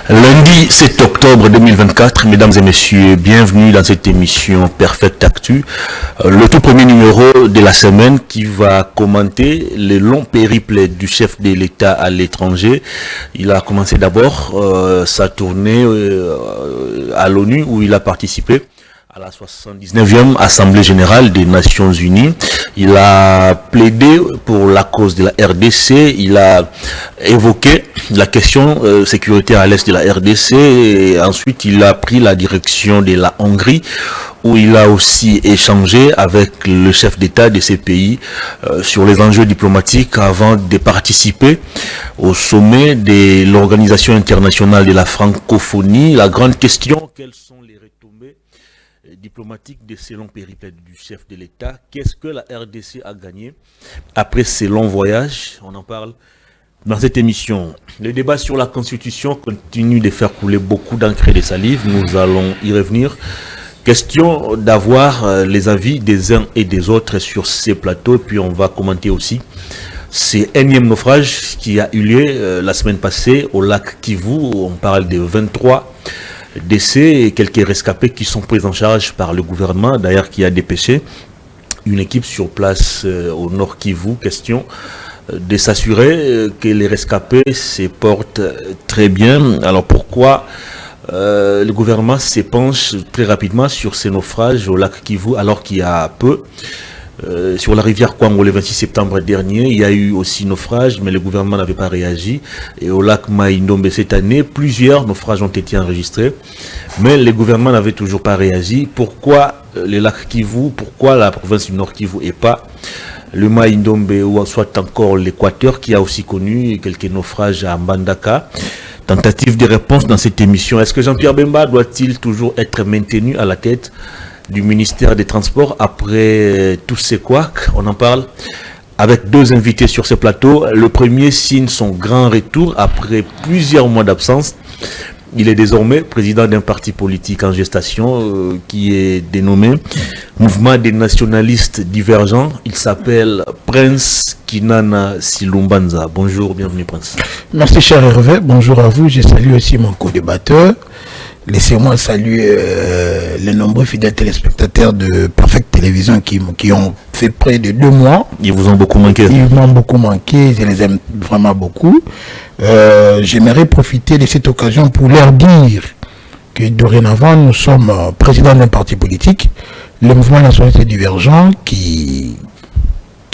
Lundi 7 octobre 2024, mesdames et messieurs, bienvenue dans cette émission Perfect Actu, le tout premier numéro de la semaine qui va commenter les longs périples du chef de l'État à l'étranger. Il a commencé d'abord sa tournée à l'ONU où il a participé à la 79e Assemblée Générale des Nations Unies. Il a plaidé pour la cause de la RDC, il a évoqué la question sécuritaire à l'est de la RDC et ensuite il a pris la direction de la Hongrie où il a aussi échangé avec le chef d'État de ces pays sur les enjeux diplomatiques avant de participer au sommet de l'Organisation internationale de la francophonie. La grande question, quelles sont les retombées diplomatique de ces longs périples du chef de l'État? Qu'est-ce que la RDC a gagné après ces longs voyages? On en parle dans cette émission. Le débat sur la Constitution continue de faire couler beaucoup d'encre et de salive. Nous allons y revenir. Question d'avoir les avis des uns et des autres sur ces plateaux. Puis on va commenter aussi ces énième naufrages qui a eu lieu la semaine passée au lac Kivu. On parle de 23 décès et quelques rescapés qui sont pris en charge par le gouvernement, d'ailleurs qui a dépêché une équipe sur place au Nord Kivu, question de s'assurer que les rescapés se portent très bien. Alors pourquoi le gouvernement s'épanche très rapidement sur ces naufrages au lac Kivu alors qu'il y a peu? Sur la rivière Kwango le 26 septembre dernier, il y a eu aussi naufrage, mais le gouvernement n'avait pas réagi. Et au lac Mai-Ndombe cette année, plusieurs naufrages ont été enregistrés, mais le gouvernement n'avait toujours pas réagi. Pourquoi le lac Kivu? Pourquoi la province du Nord Kivu et pas le Mai-Ndombe ou soit encore l'Équateur qui a aussi connu quelques naufrages à Mbandaka? Tentative de réponse dans cette émission. Est-ce que Jean-Pierre Bemba doit-il toujours être maintenu à la tête du ministère des Transports après tous ces couacs? On en parle avec deux invités sur ce plateau. Le premier signe son grand retour après plusieurs mois d'absence. Il est désormais président d'un parti politique en gestation qui est dénommé Mouvement des nationalistes divergents. Il s'appelle Prince Kinana Silumbanza. Bonjour, bienvenue Prince. Merci cher Hervé, bonjour à vous. Je salue aussi mon co-débatteur. Laissez-moi saluer les nombreux fidèles téléspectateurs de Perfect Télévision qui ont fait près de 2 mois. Ils vous ont beaucoup manqué. Ils m'ont beaucoup manqué, je les aime vraiment beaucoup. J'aimerais profiter de cette occasion pour leur dire que dorénavant, nous sommes présidents d'un parti politique, le Mouvement nationaliste divergent, qui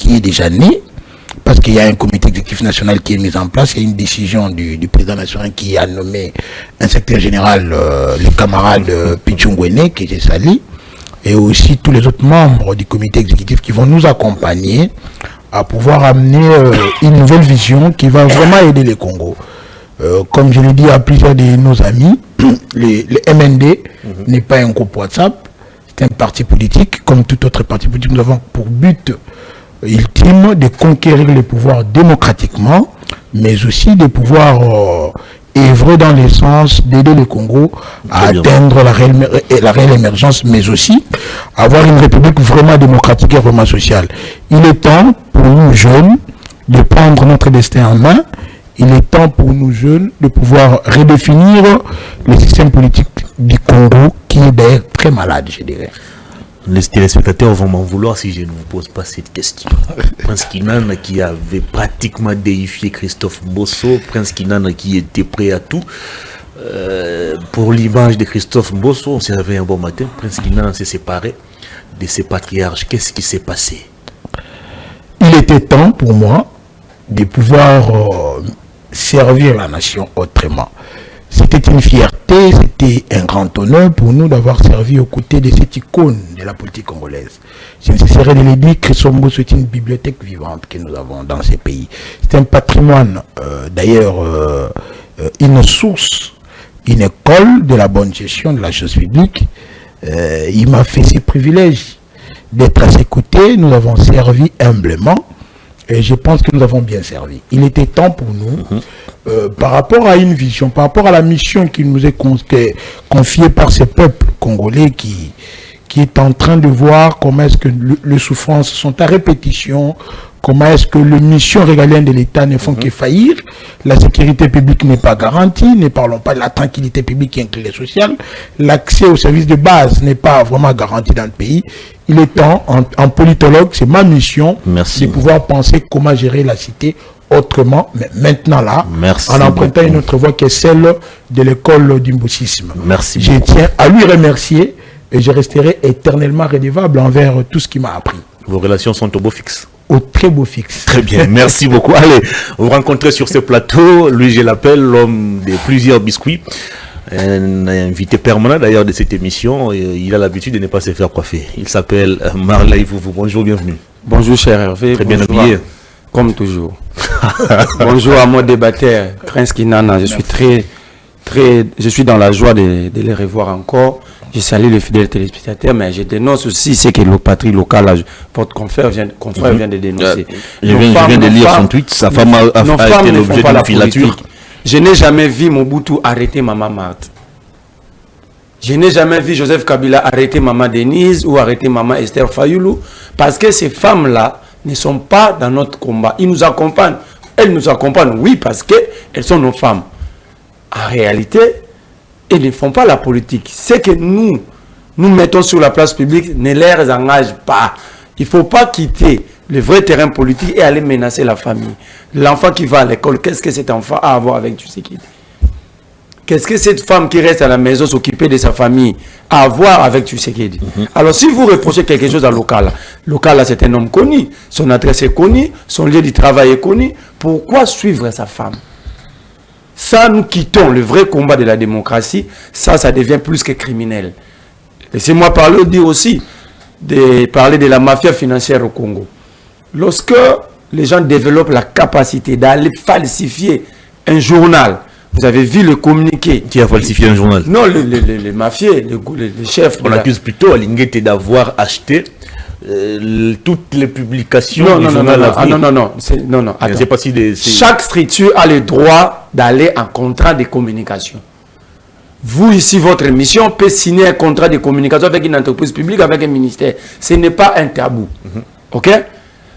est déjà né. Parce qu'il y a un comité exécutif national qui est mis en place, il y a une décision du président national qui a nommé un secrétaire général, le camarade Pichungwene, qui est Sali, et aussi tous les autres membres du comité exécutif qui vont nous accompagner à pouvoir amener une nouvelle vision qui va vraiment aider les Congos. Comme je l'ai dit à plusieurs de nos amis, le MND n'est pas un groupe WhatsApp, c'est un parti politique. Comme tout autre parti politique, nous avons pour but ultime de conquérir le pouvoir démocratiquement, mais aussi de pouvoir œuvrer dans le sens d'aider le Congo à atteindre la réelle émergence, mais aussi avoir une république vraiment démocratique et vraiment sociale. Il est temps pour nous jeunes de prendre notre destin en main. Il est temps pour nous jeunes de pouvoir redéfinir le système politique du Congo qui est d'ailleurs très malade, je dirais. Les téléspectateurs vont m'en vouloir si je ne vous pose pas cette question. Prince Kinana qui avait pratiquement déifié Christophe Mbosso, Prince Kinana qui était prêt à tout. Pour l'image de Christophe Mbosso, on s'est réveillé un bon matin, Prince Kinana s'est séparé de ses patriarches. Qu'est-ce qui s'est passé? Il était temps pour moi de pouvoir servir la nation autrement. C'était une fierté, c'était un grand honneur pour nous d'avoir servi aux côtés de cette icône de la politique congolaise. Je ne cesserai de le dire, Christophe Mbosso est une bibliothèque vivante que nous avons dans ces pays. C'est un patrimoine, d'ailleurs, une source, une école de la bonne gestion de la chose publique. Il m'a fait ce privilège d'être à ses côtés. Nous avons servi humblement. Et je pense que nous avons bien servi. Il était temps pour nous, par rapport à une vision, par rapport à la mission qui nous est confiée par ce peuple congolais qui est en train de voir comment est-ce que les souffrances sont à répétition, Comment est-ce que les missions régaliennes de l'État ne font que faillir? La sécurité publique n'est pas garantie. Ne parlons pas de la tranquillité publique qui inclut les sociales. L'accès aux services de base n'est pas vraiment garanti dans le pays. Il est temps, en politologue, c'est ma mission, de pouvoir penser comment gérer la cité autrement, mais maintenant là, en empruntant une autre voie qui est celle de l'école du mboussisme. Je tiens à lui remercier et je resterai éternellement redevable envers tout ce qu'il m'a appris. Vos relations sont au beau fixe. Au très beau fixe. Très bien, merci beaucoup. Allez, vous rencontrez sur ce plateau, lui je l'appelle l'homme de plusieurs biscuits, un invité permanent d'ailleurs de cette émission. Il a l'habitude de ne pas se faire coiffer. Il s'appelle Marley Vouvou. Bonjour, bienvenue. Bonjour cher Hervé. Très bien habillé. Comme toujours. Bonjour à mon débatteur, Prince Kinana. Je suis dans la joie de les revoir encore. Je salue les fidèles téléspectateurs, mais je dénonce aussi ce que le patrie local, votre confrère vient de dénoncer. Je viens de lire son tweet, sa femme a été l'objet d'une filature. Je n'ai jamais vu Mobutu arrêter Maman Marthe. Je n'ai jamais vu Joseph Kabila arrêter Maman Denise ou arrêter Maman Esther Fayoulou, parce que ces femmes-là ne sont pas dans notre combat. Ils nous accompagnent. Elles nous accompagnent, oui, parce qu'elles sont nos femmes. En réalité, ils ne font pas la politique. Ce que nous mettons sur la place publique ne les engage pas. Il ne faut pas quitter le vrai terrain politique et aller menacer la famille. L'enfant qui va à l'école, qu'est-ce que cet enfant a à voir avec tout ce qu'il dit? Qu'est-ce que cette femme qui reste à la maison s'occuper de sa famille a à voir avec tout ce qu'il dit? Alors si vous reprochez quelque chose à Lokala, Lokala c'est un homme connu, son adresse est connue, son lieu de travail est connu, pourquoi suivre sa femme? Ça, nous quittons le vrai combat de la démocratie. Ça devient plus que criminel. Laissez-moi dire aussi, parler de la mafia financière au Congo. Lorsque les gens développent la capacité d'aller falsifier un journal, vous avez vu le communiqué. Qui a falsifié un journal? Non, les mafieux, les chefs. On accuse plutôt Alingete d'avoir acheté toutes les publications du journal Avenir. Non. Chaque structure a le droit d'aller en contrat de communication. Vous, ici, votre mission peut signer un contrat de communication avec une entreprise publique, avec un ministère. Ce n'est pas un tabou. OK?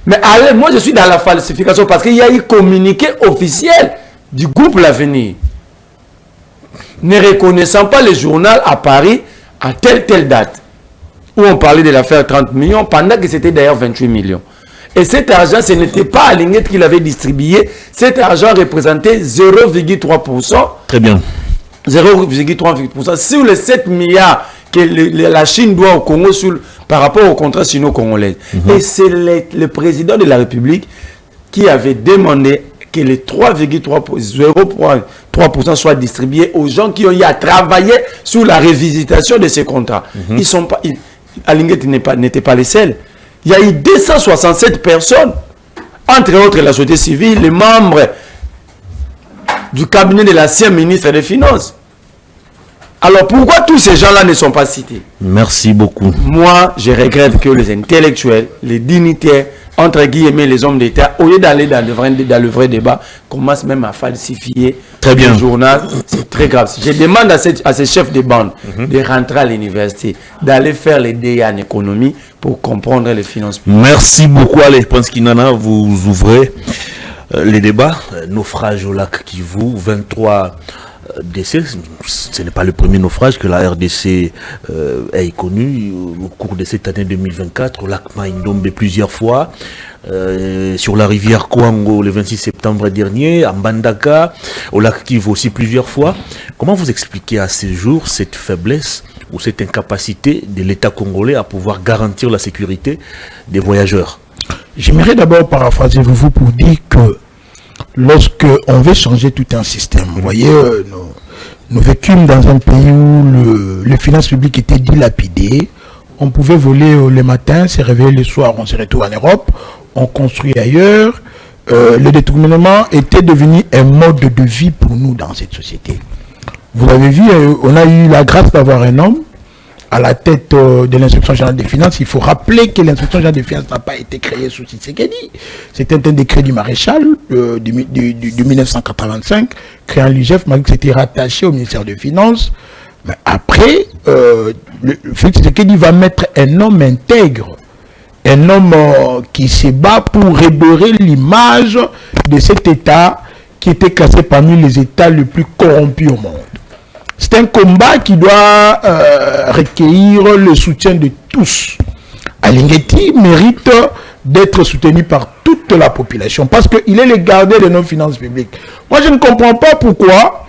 Mais allez, moi, je suis dans la falsification parce qu'il y a eu communiqué officiel du groupe L'Avenir. Ne reconnaissant pas le journal à Paris à telle date. Où on parlait de l'affaire 30 millions, pendant que c'était d'ailleurs 28 millions. Et cet argent, ce n'était pas Alignet qui l'avait distribué. Cet argent représentait 0,3%. Très bien. 0,3% sur les 7 milliards que la Chine doit au Congo par rapport au contrat sino-congolais. Et c'est le président de la République qui avait demandé que les 0,3% soient distribués aux gens qui ont eu à travailler sur la révisitation de ces contrats. Ils sont pas... Alignet n'était pas les seuls. Il y a eu 267 personnes, entre autres la société civile, les membres du cabinet de l'ancien ministre des Finances. Alors pourquoi tous ces gens-là ne sont pas cités? Merci beaucoup. Moi, je regrette que les intellectuels, les dignitaires, entre guillemets les hommes d'État, au lieu d'aller dans le vrai débat, commencent même à falsifier le journal. C'est très grave. Je demande à ces chefs de bande de rentrer à l'université, d'aller faire les DEA en économie pour comprendre les finances publiques. Merci beaucoup. Allez, je pense qu'Inana, vous ouvrez les débats. Naufrage au lac Kivu, 23 décès. Ce n'est pas le premier naufrage que la RDC ait connu au cours de cette année 2024. Au lac Maïndombe plusieurs fois, sur la rivière Kwango le 26 septembre dernier, à Mbandaka, au lac Kivu aussi plusieurs fois. Comment vous expliquez à ce jour cette faiblesse ou cette incapacité de l'État congolais à pouvoir garantir la sécurité des voyageurs? J'aimerais d'abord paraphraser vous pour dire que lorsque on veut changer tout un système, vous voyez, nous vécûmes dans un pays où les finances publiques étaient dilapidées. On pouvait voler le matin, se réveiller le soir, on se retrouve en Europe, on construit ailleurs. Le détournement était devenu un mode de vie pour nous dans cette société. Vous avez vu, on a eu la grâce d'avoir un homme à la tête de l'inspection générale des finances. Il faut rappeler que l'inspection générale des finances n'a pas été créée sous Tshisekedi. C'était un décret du maréchal de 1985, créant l'IGF, malgré que c'était rattaché au ministère des Finances. Mais après, Félix Tshisekedi va mettre un homme intègre un homme qui se bat pour redorer l'image de cet État qui était classé parmi les États les plus corrompus au monde. C'est un combat qui doit recueillir le soutien de tous. Alinguetti mérite d'être soutenu par toute la population parce qu'il est le gardien de nos finances publiques. Moi, je ne comprends pas pourquoi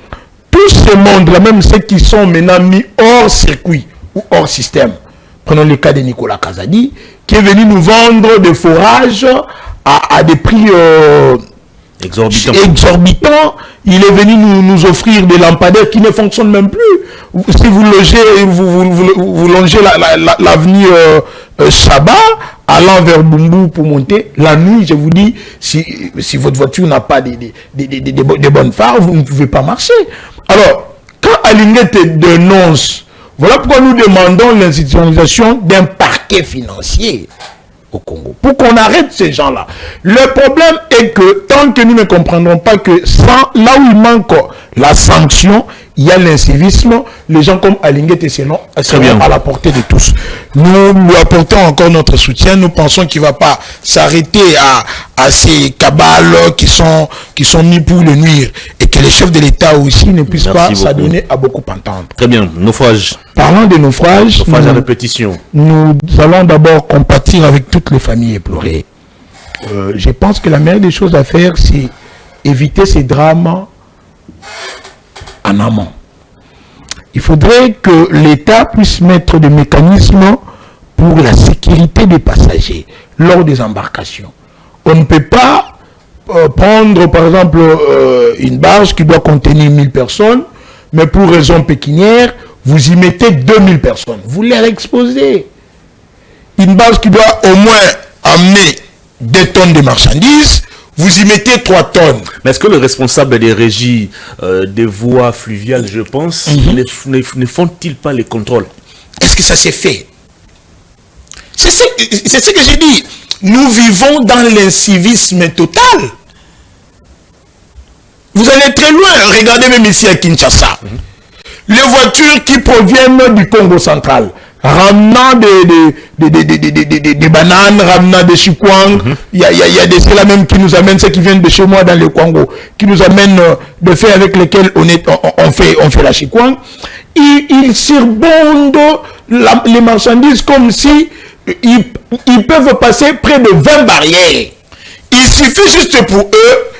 tout ce monde-là, même ceux qui sont maintenant mis hors circuit ou hors système, prenons le cas de Nicolas Kazadi, qui est venu nous vendre des forages à des prix exorbitants. Il est venu nous offrir des lampadaires qui ne fonctionnent même plus. Si vous logez, vous longez l'avenue Chabat, allant vers Bumbu pour monter, la nuit, je vous dis, si votre voiture n'a pas des bonnes phares, vous ne pouvez pas marcher. Alors, quand Alinguetti dénonce, voilà pourquoi nous demandons l'institutionnalisation d'un parquet financier au Congo, pour qu'on arrête ces gens-là. Le problème est que tant que nous ne comprendrons pas que là où il manque la sanction, il y a l'incivisme, les gens comme Alinguetti seront à la portée de tous. Nous lui apportons encore notre soutien. Nous pensons qu'il ne va pas s'arrêter à ces cabales qui sont mis pour le nuire et que les chefs de l'État aussi ne puissent pas s'adonner à beaucoup entendre. Très bien, naufrage. Parlant de naufrage, à répétition. Nous allons d'abord compatir avec toutes les familles éplorées. Je pense que la meilleure des choses à faire, c'est éviter ces drames en amont. Il faudrait que l'État puisse mettre des mécanismes pour la sécurité des passagers lors des embarcations. On ne peut pas prendre, par exemple, une barge qui doit contenir 1000 personnes, mais pour raison pécuniaire, vous y mettez 2000 personnes. Vous les exposez. Une barge qui doit au moins amener 2 tonnes de marchandises, vous y mettez 3 tonnes. Mais est-ce que les responsables des régies des voies fluviales, je pense, ne font-ils pas les contrôles? Est-ce que ça s'est fait? C'est ce que j'ai dit. Nous vivons dans l'incivisme total. Vous allez très loin. Regardez même ici à Kinshasa. Les voitures qui proviennent du Congo central, ramenant des bananes, ramenant des chikwang, il y a des ceux-là même qui nous amènent, ceux qui viennent de chez moi dans le Congo, qui nous amènent de faits avec lesquels on fait la chikwang. Ils surbondent les marchandises comme si ils peuvent passer près de 20 barrières. Il suffit juste pour eux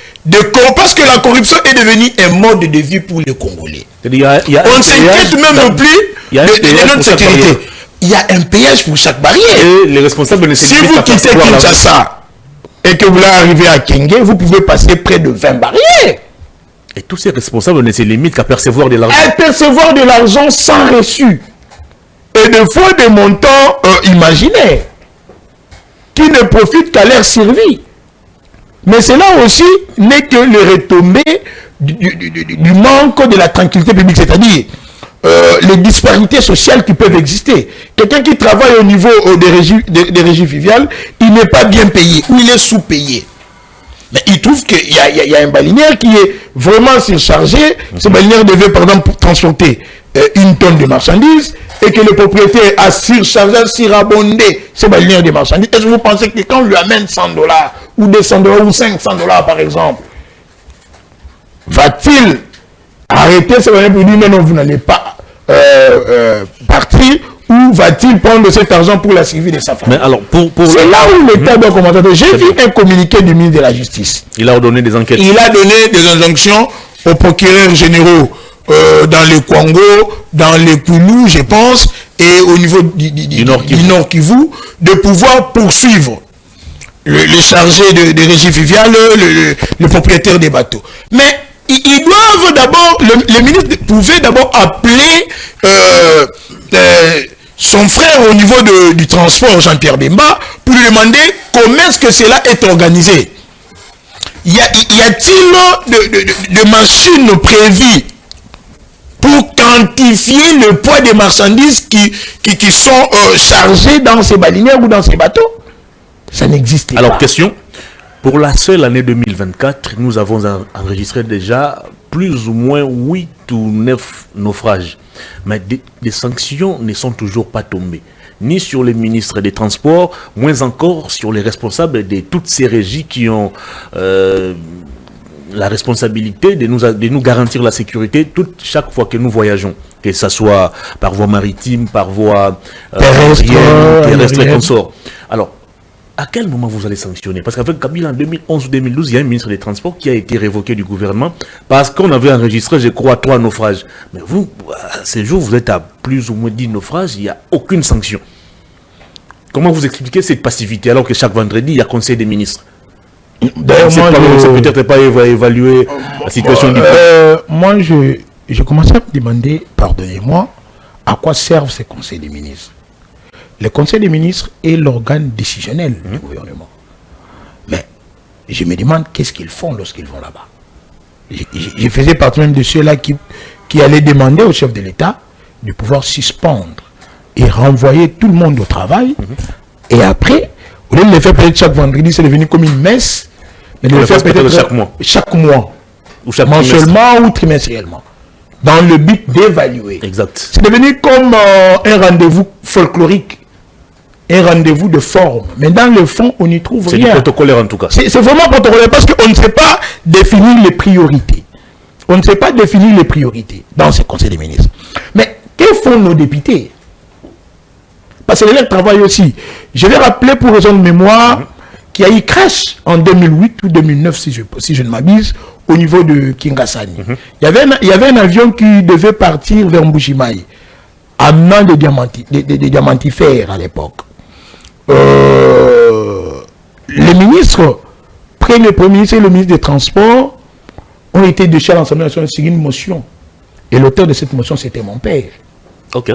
parce que la corruption est devenue un mode de vie pour les Congolais. On ne s'inquiète même plus de notre sécurité. Il y a un péage pour chaque barrière. Et les responsables si vous quittez Kinshasa et que vous arrivez à Kenge, vous pouvez passer près de 20 barrières. Et tous ces responsables ne se limitent qu'à percevoir de l'argent. À percevoir de l'argent sans reçu. Et de fois des montants imaginaires qui ne profitent qu'à leur survie. Mais cela aussi n'est que le retombé du manque de la tranquillité publique, c'est-à-dire les disparités sociales qui peuvent exister. Quelqu'un qui travaille au niveau des régies fluviales, il n'est pas bien payé ou il est sous-payé. Mais il trouve qu'il y a un balinière qui est vraiment surchargé. Ce balinière devait, par exemple, transporter 1 tonne de marchandises et que le propriétaire a surchargé, surabondé ce balinière de marchandises. Est-ce que vous pensez que quand on lui amène $100 ou $200 ou $500 par exemple, va-t-il arrêter ce balinière pour dire mais non, vous n'allez pas partir, ou va-t-il prendre cet argent pour la survie de sa famille? Mais alors, c'est là où l'État doit commenter. J'ai vu un communiqué du ministre de la Justice. Il a ordonné des enquêtes. Il a donné des injonctions aux procureurs généraux dans le Congo, dans le Koulou, je pense, et au niveau du Nord Kivu, de pouvoir poursuivre les chargés de régie fluviale, le propriétaire des bateaux. Mais ils doivent d'abord, le ministre pouvait d'abord appeler son frère au niveau du transport, Jean-Pierre Bemba, pour lui demander comment est-ce que cela est organisé. Y a-t-il de machines prévues pour quantifier le poids des marchandises qui sont chargées dans ces balinières ou dans ces bateaux? Ça n'existe pas. Alors, question. Pour la seule année 2024, nous avons enregistré déjà plus ou moins 8 ou 9 naufrages. Mais des sanctions ne sont toujours pas tombées. Ni sur les ministres des Transports, moins encore sur les responsables de toutes ces régies qui ont la responsabilité de nous garantir la sécurité chaque fois que nous voyageons, que ce soit par voie maritime, par voie terrestre et consort. Alors, à quel moment vous allez sanctionner? Parce qu'avec Kabila en 2011 ou 2012, il y a un ministre des Transports qui a été révoqué du gouvernement parce qu'on avait enregistré, je crois, 3 naufrages. Mais vous, à ces jours, vous êtes à plus ou moins 10 naufrages, il n'y a aucune sanction. Comment vous expliquez cette passivité alors que chaque vendredi, il y a conseil des ministres? D'ailleurs, moi, peut-être pas évaluer la situation du peuple. Moi, je commençais à me demander, pardonnez-moi, à quoi servent ces conseils des ministres? Le conseil des ministres est l'organe décisionnel du gouvernement. Mais je me demande qu'est-ce qu'ils font lorsqu'ils vont là-bas. Je faisais partie même de ceux-là qui allaient demander au chef de l'État de pouvoir suspendre et renvoyer tout le monde au travail. Et après, au lieu de le faire peut-être chaque vendredi, c'est devenu comme une messe. Mais de le faire peut-être chaque mois. Chaque mois. Ou chaque mensuellement ou trimestriellement. Dans le but d'évaluer. Exact. C'est devenu comme un rendez-vous folklorique. Un rendez-vous de forme. Mais dans le fond, on n'y trouve rien. C'est du protocolaire en tout cas. C'est vraiment protocolaire parce qu'on ne sait pas définir les priorités. On ne sait pas définir les priorités dans ce conseil des ministres. Mais que font nos députés? Parce que les travaillent aussi. Je vais rappeler pour raison de mémoire qu'il y a eu crash en 2008 ou 2009, si je ne m'abuse, au niveau de Kingasani. Il y avait un avion qui devait partir vers Mbujimaï, amenant des diamantifères à l'époque. Les ministres, le Premier ministre et le ministre des Transports, ont été déchets à l'Assemblée nationale sur une motion. Et l'auteur de cette motion, c'était mon père. Ok.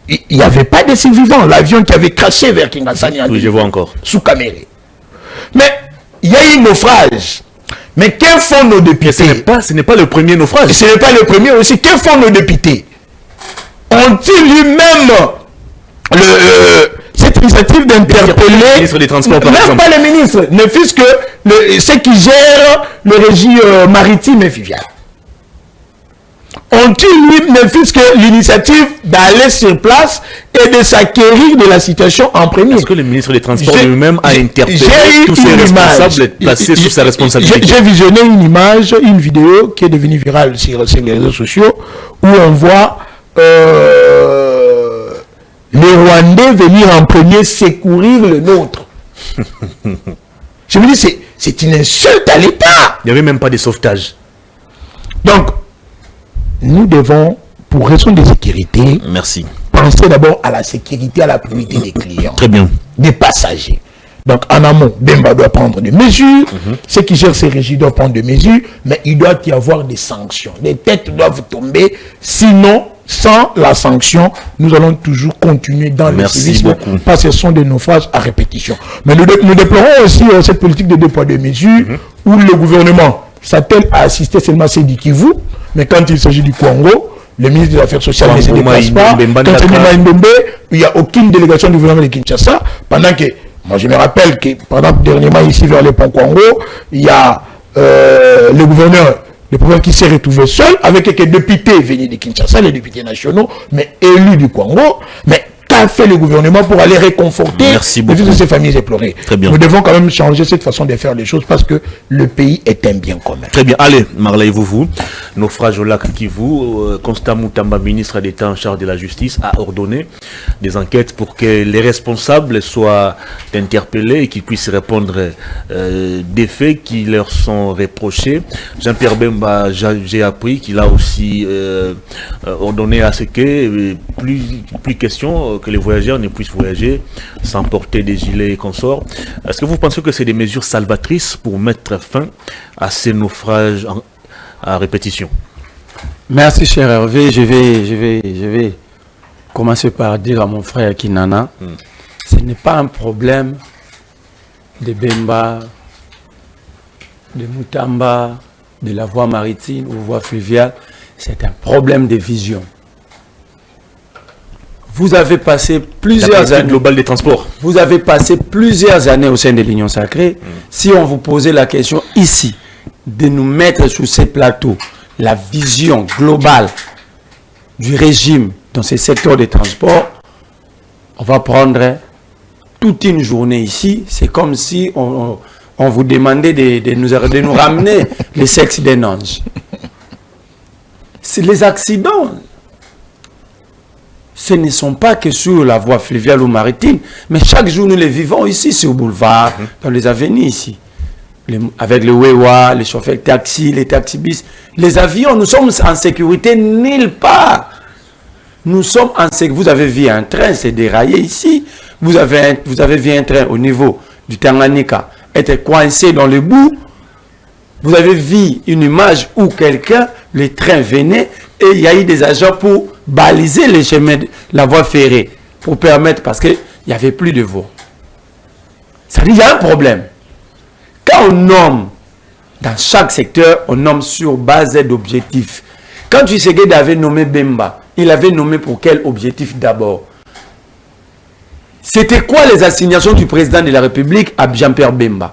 Il n'y avait pas de survivants. L'avion qui avait crashé vers Kingasani. Oui, je vois encore. Sous Caméré. Mais il y a eu un naufrage. Mais que font nos députés? Ce n'est pas le premier naufrage. Ce n'est pas le premier aussi. Que font nos députés? Ont-ils lui-même cette initiative d'interpeller le ministre des Transports, par même exemple. Pas les ministres, ne fût-ce que ceux qui gèrent le régime maritime et fluvial. Ont-ils ne fût-ce que l'initiative d'aller sur place et de s'acquérir de la situation en premier? Est-ce que le ministre des Transports lui-même a interpellé tous ces ses responsables placés sous sa responsabilité? J'ai visionné une image, une vidéo qui est devenue virale sur les réseaux sociaux où on voit les Rwandais venir en premier secourir le nôtre. Je me dis, c'est une insulte à l'État. Il n'y avait même pas de sauvetage. Donc, nous devons, pour raison de sécurité, merci, penser d'abord à la sécurité, à la priorité des clients. Très bien. Des passagers. Donc, en amont, Bemba doit prendre des mesures. Ceux qui gèrent ces régies doivent prendre des mesures. Mais il doit y avoir des sanctions. Les têtes doivent tomber. Sinon, sans la sanction, nous allons toujours continuer dans le civisme. Parce que ce sont des naufrages à répétition. Mais nous déplorons aussi cette politique de 2 poids 2 mesures où le gouvernement s'attelle à assister seulement à Sidi Kivu. Mais quand il s'agit du Congo, le ministre des Affaires sociales ne se déplace pas. Il n'y a aucune délégation du gouvernement de Kinshasa. Pendant que, moi je me rappelle que pendant dernièrement ici vers le pont Congo, il y a le gouverneur qui s'est retrouvé seul avec quelques députés venus de Kinshasa, les députés nationaux, mais élus du Congo. Mais qu'a fait le gouvernement pour aller réconforter les ces familles éplorées? Nous devons quand même changer cette façon de faire les choses parce que le pays est un bien commun. Très bien. Allez, Marley Vouvou, naufrage au lac Kivu, Constant Moutamba, ministre d'État en charge de la justice, a ordonné des enquêtes pour que les responsables soient interpellés et qu'ils puissent répondre des faits qui leur sont reprochés. Jean-Pierre Bemba, j'ai appris qu'il a aussi ordonné à ce que plus question que les voyageurs ne puissent voyager sans porter des gilets et consorts. Est-ce que vous pensez que c'est des mesures salvatrices pour mettre fin à ces naufrages à répétition? Merci cher Hervé. Je vais commencer par dire à mon frère Kinana, ce n'est pas un problème de Bemba, de Moutamba, de la voie maritime ou voie fluviale, c'est un problème de vision. Vous avez passé plusieurs années globale des transports. Vous avez passé plusieurs années au sein de l'Union Sacrée. Si on vous posait la question ici de nous mettre sur ces plateaux la vision globale du régime dans ces secteurs de transport, on va prendre toute une journée ici. C'est comme si on vous demandait de nous ramener le sexe d'un ange. C'est les accidents. Ce ne sont pas que sur la voie fluviale ou maritime, mais chaque jour nous les vivons ici, sur le boulevard, dans les avenues ici. Avec le Wewa, les chauffeurs taxi, les taxibus, les avions, nous sommes en sécurité nulle part. Nous sommes en sécurité. Vous avez vu un train s'est déraillé ici. Vous avez vu un train au niveau du Tanganyika être coincé dans le bout. Vous avez vu une image où quelqu'un, le train venait et il y a eu des agents pour baliser les chemins, la voie ferrée, pour permettre, parce qu'il n'y avait plus de voies. Ça veut dire qu'il y a un problème. Quand on nomme, dans chaque secteur, on nomme sur base d'objectifs. Quand Tshisekedi avait nommé Bemba, il avait nommé pour quel objectif d'abord? C'était quoi les assignations du président de la République à Jean-Pierre Bemba?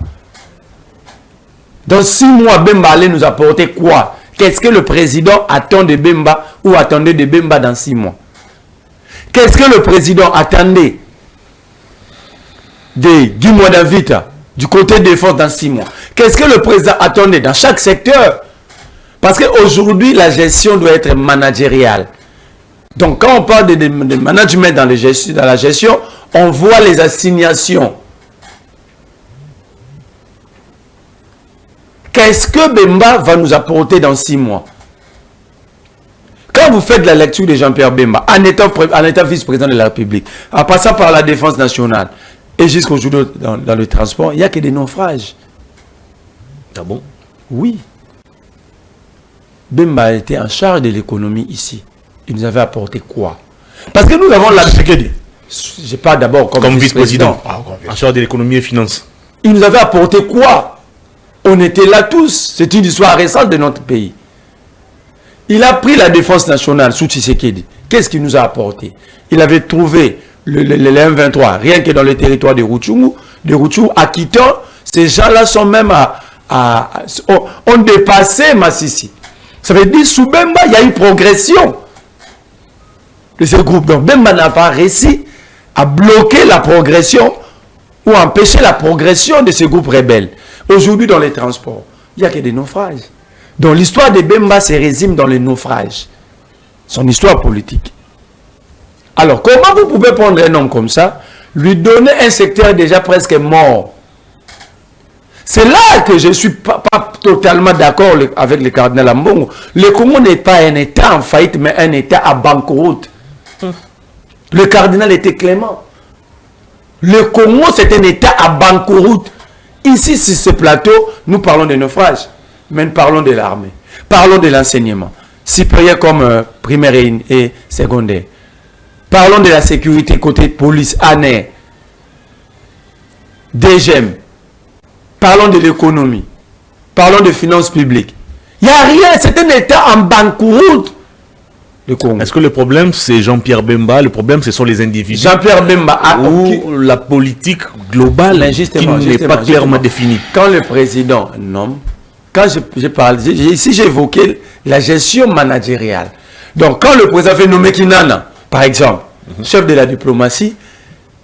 Dans 6 mois, Bemba allait nous apporter quoi? Qu'est-ce que le président attend de Bemba ou attendait de Bemba dans 6 mois? Qu'est-ce que le président attendait du mois d'Invita, du côté défense dans 6 mois? Qu'est-ce que le président attendait dans chaque secteur? Parce qu'aujourd'hui, la gestion doit être managériale. Donc, quand on parle de management dans la gestion, on voit les assignations. Qu'est-ce que Bemba va nous apporter dans 6 mois? Quand vous faites la lecture de Jean-Pierre Bemba, en étant vice-président de la République, en passant par la défense nationale, et jusqu'aujourd'hui dans le transport, il n'y a que des naufrages. Ah bon? Oui. Bemba était en charge de l'économie ici. Il nous avait apporté quoi? Parce que nous avons la... Je parle d'abord comme vice-président, en charge de l'économie et des finances. Il nous avait apporté quoi? On était là tous. C'est une histoire récente de notre pays. Il a pris la défense nationale sous Tshisekedi. Qu'est-ce qu'il nous a apporté? Il avait trouvé le M23, rien que dans le territoire de Rutshuru, à Kiton. Ces gens-là sont même ont dépassé Massissi. Ça veut dire sous Bemba, il y a eu progression de ce groupe. Donc Bemba n'a pas réussi à bloquer la progression ou empêcher la progression de ce groupe rebelle. Aujourd'hui, dans les transports, il n'y a que des naufrages. Donc l'histoire de Bemba se résume dans les naufrages. Son histoire politique. Alors, comment vous pouvez prendre un homme comme ça, lui donner un secteur déjà presque mort? C'est là que je ne suis pas totalement d'accord avec le cardinal Ambongo. Le Congo n'est pas un État en faillite, mais un État à banqueroute. Le cardinal était clément. Le Congo, c'est un État à banqueroute. Ici, sur ce plateau, nous parlons de naufrage, mais nous parlons de l'armée. Parlons de l'enseignement, supérieur comme primaire et secondaire. Parlons de la sécurité côté police, ANER, DGM. Parlons de l'économie. Parlons de finances publiques. Il n'y a rien, c'est un État en banqueroute. Est-ce que le problème, c'est Jean-Pierre Bemba? Le problème, ce sont les individus? Jean-Pierre Bemba ou la politique globale qui n'est pas clairement définie? Quand le président nomme, quand je parle, ici j'ai évoqué la gestion managériale. Donc quand le président fait nommer Kinana, par exemple, chef de la diplomatie,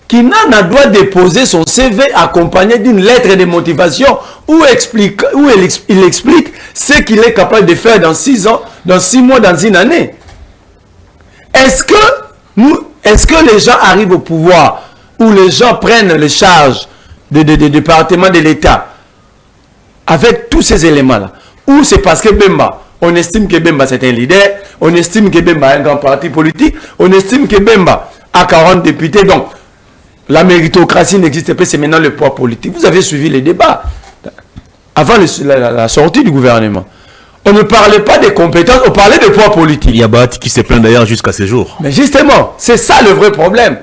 Kinana doit déposer son CV accompagné d'une lettre de motivation où il explique ce qu'il est capable de faire dans 6 ans, dans 6 mois, dans une année. Est-ce que les gens arrivent au pouvoir où les gens prennent les charges des départements de l'État avec tous ces éléments-là? Ou c'est parce que Bemba, on estime que Bemba c'est un leader, on estime que Bemba a un grand parti politique, on estime que Bemba a 40 députés, donc la méritocratie n'existe pas, c'est maintenant le poids politique. Vous avez suivi les débats avant la sortie du gouvernement. On ne parlait pas des compétences, on parlait de poids politique. Il y a Bahati qui se plaint d'ailleurs jusqu'à ce jour. Mais justement, c'est ça le vrai problème.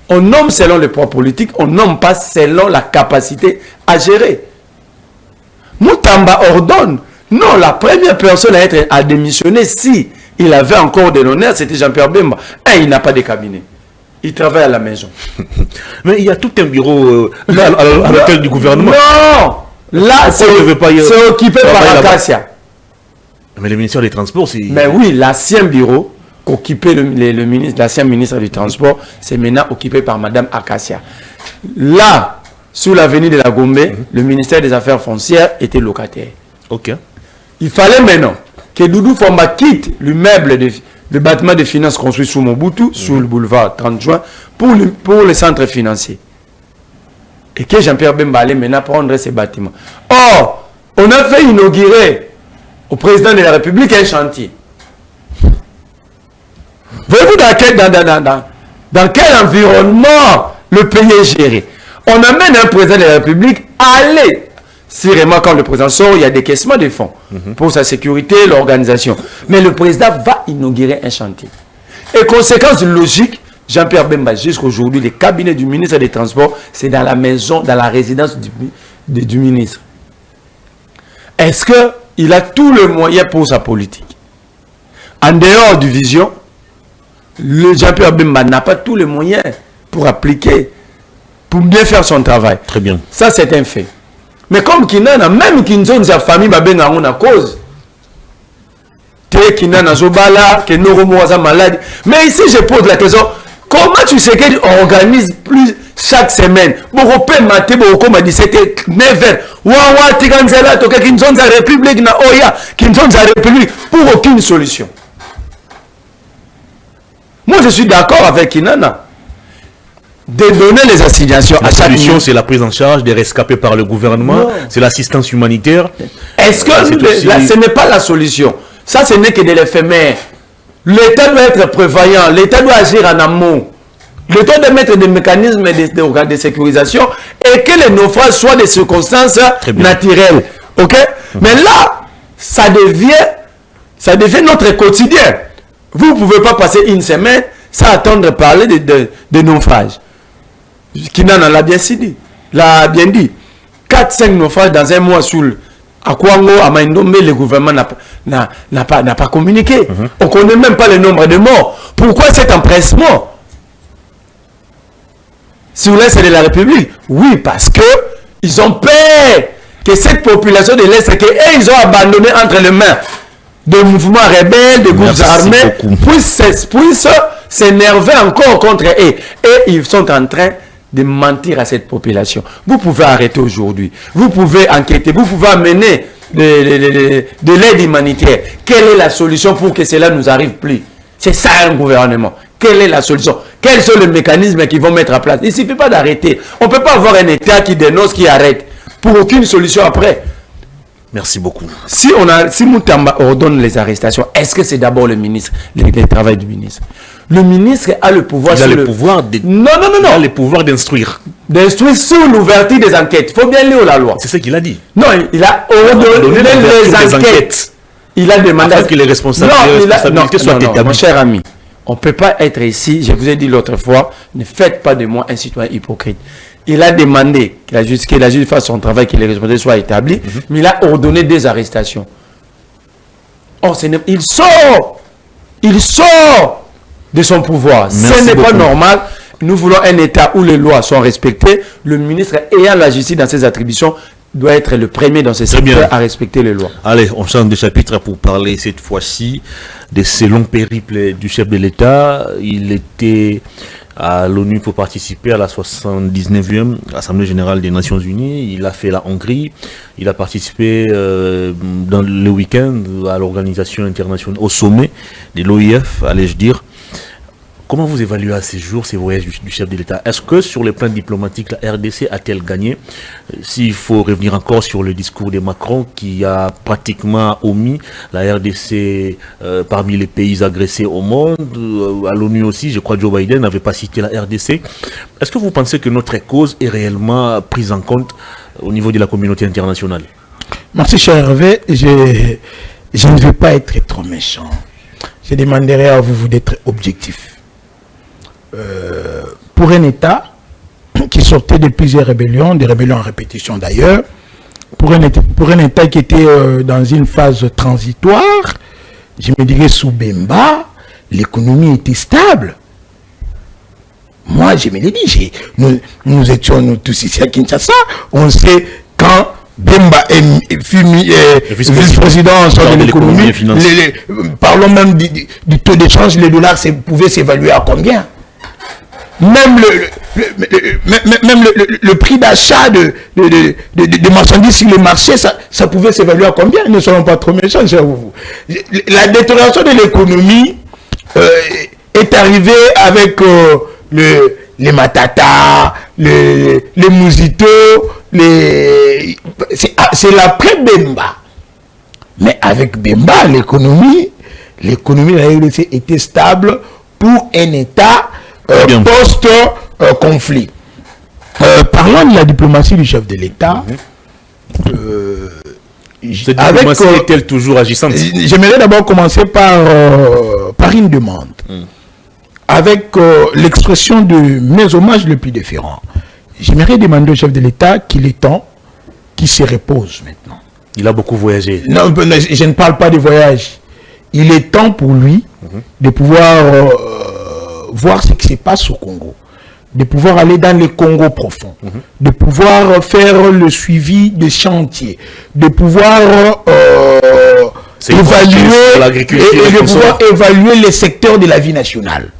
On nomme selon le poids politique, on nomme pas selon la capacité à gérer. Moutamba ordonne. Non, la première personne à démissionner, si il avait encore de l'honneur, c'était Jean-Pierre Bemba. Il n'a pas de cabinet. Il travaille à la maison. Mais il y a tout un bureau à l'hôtel du gouvernement. Non! Là, c'est occupé par Acacia. Mais le ministère des Transports, c'est... Mais oui, l'ancien bureau qu'occupait le ministre, l'ancien ministre du Transport, c'est maintenant occupé par Madame Acacia. Là, sous l'avenue de la Gombe, le ministère des Affaires foncières était locataire. Ok. Il fallait maintenant que Doudou Fomba quitte l'immeuble de bâtiment de finances construit sous Mobutu, sur le boulevard 30 juin, pour le centre financier. Et que Jean-Pierre Bemba allait maintenant prendre ces bâtiments. Or, on a fait inaugurer au président de la République un chantier. Voyez-vous dans quel environnement le pays est géré? On amène un président de la République à aller, si vraiment quand le président sort, il y a des caissements de fonds pour sa sécurité, l'organisation. Mais le président va inaugurer un chantier. Et conséquence logique, Jean-Pierre Bemba, jusqu'aujourd'hui, le cabinet du ministre des Transports, c'est dans la maison, dans la résidence du ministre. Est-ce qu'il a tout le moyen pour sa politique? En dehors du vision, le Jean-Pierre Bemba n'a pas tous les moyens pour appliquer, pour bien faire son travail. Très bien. Ça, c'est un fait. Mais comme Kinana, même Kinzon, sa famille, on a cause. Kinana, Zobala, que nous malade. Mais ici, je pose la question, comment tu sais qu'on organise plus chaque semaine? Beaucoup maté, beaucoup m'a dit c'était 9h. Wawa, Tiganzela, Toka, Kinzon, sa République, na Oya, Kinzon, sa République, pour aucune solution. Moi, je suis d'accord avec Kinana de donner les assignations à chaque solution, c'est la prise en charge des rescapés par le gouvernement, c'est l'assistance humanitaire. Est-ce que ce n'est pas la solution? Ça, ce n'est que de l'éphémère. L'État doit être prévoyant, l'État doit agir en amont. L'État doit mettre des mécanismes de sécurisation et que les naufrages soient des circonstances naturelles. Ok? Mais là, ça devient notre quotidien. Vous ne pouvez pas passer une semaine sans attendre parler de naufrages. Kinana l'a bien dit. 4-5 naufrages dans un mois à Kwango, à Maïndombe, le gouvernement n'a pas communiqué. On ne connaît même pas le nombre de morts. Pourquoi cet empressement? Si vous laissez de la République, oui, parce que ils ont peur que cette population de l'Est, qu'ils ont abandonné entre les mains de mouvements rebelles, de groupes armés, puissent s'énerver encore contre eux. Et ils sont en train de mentir à cette population. Vous pouvez arrêter aujourd'hui. Vous pouvez enquêter. Vous pouvez amener de l'aide humanitaire. Quelle est la solution pour que cela ne nous arrive plus? C'est ça un gouvernement. Quelle est la solution? Quels sont les mécanismes qu'ils vont mettre en place? Il ne suffit pas d'arrêter. On ne peut pas avoir un État qui dénonce, qui arrête, pour aucune solution après. Merci beaucoup. Si Moutamba ordonne les arrestations, est-ce que c'est d'abord le ministre, le travail du ministre? Le ministre a le pouvoir... Il a le pouvoir de... Non. Il a le pouvoir d'instruire. D'instruire sur l'ouverture des enquêtes. Il faut bien lire la loi. C'est ce qu'il a dit. Non, il a ordonné les enquêtes. Il a demandé... Afin que les responsabilités soient établies. Mon cher ami, on ne peut pas être ici, je vous ai dit l'autre fois, ne faites pas de moi un citoyen hypocrite. Il a demandé que la justice fasse son travail, que les responsabilités soient établies, mais il a ordonné des arrestations. Or, il sort de son pouvoir. Ce n'est pas normal. Nous voulons un État où les lois sont respectées. Le ministre ayant la justice dans ses attributions doit être le premier dans ses secteurs à respecter les lois. Allez, on change de chapitre pour parler cette fois-ci de ce long périple du chef de l'État. Il était à l'ONU pour participer à la 79e Assemblée Générale des Nations Unies. Il a fait la Hongrie. Il a participé dans le week-end à l'organisation internationale, au sommet de l'OIF, allais-je dire. Comment vous évaluez à ces jours ces voyages du chef de l'État? Est-ce que sur le plan diplomatique, la RDC a-t-elle gagné? S'il faut revenir encore sur le discours de Macron qui a pratiquement omis la RDC parmi les pays agressés au monde, à l'ONU aussi, je crois que Joe Biden n'avait pas cité la RDC. Est-ce que vous pensez que notre cause est réellement prise en compte au niveau de la communauté internationale? Merci cher Hervé, je ne vais pas être trop méchant. Je demanderai à vous d'être objectif. Pour un État qui sortait de plusieurs rébellions, des rébellions en répétition d'ailleurs, pour un État qui était dans une phase transitoire, je me dirais sous Bemba, l'économie était stable. Moi, je me l'ai dit, nous étions tous ici à Kinshasa, on sait quand Bemba est vice-président de l'économie. Parlons même du taux d'échange, les dollars pouvaient s'évaluer à combien? Même le prix d'achat de marchandises sur les marchés, ça pouvait s'évaluer à combien? Ne soyons pas trop méchants, cher vous. La détérioration de l'économie est arrivée avec les Matata, les Mouzito, c'est l'après Bemba. Mais avec Bemba, l'économie était stable pour un État post-conflit. Parlant de la diplomatie du chef de l'État, cette diplomatie est-elle toujours agissante? J'aimerais d'abord commencer par une demande. Avec l'expression de mes hommages les plus différents. J'aimerais demander au chef de l'État qu'il est temps qu'il se repose maintenant. Il a beaucoup voyagé. Non, je ne parle pas de voyage. Il est temps pour lui de pouvoir voir ce qui se passe au Congo, de pouvoir aller dans le Congo profond, de pouvoir faire le suivi des chantiers, de pouvoir évaluer les secteurs de la vie nationale,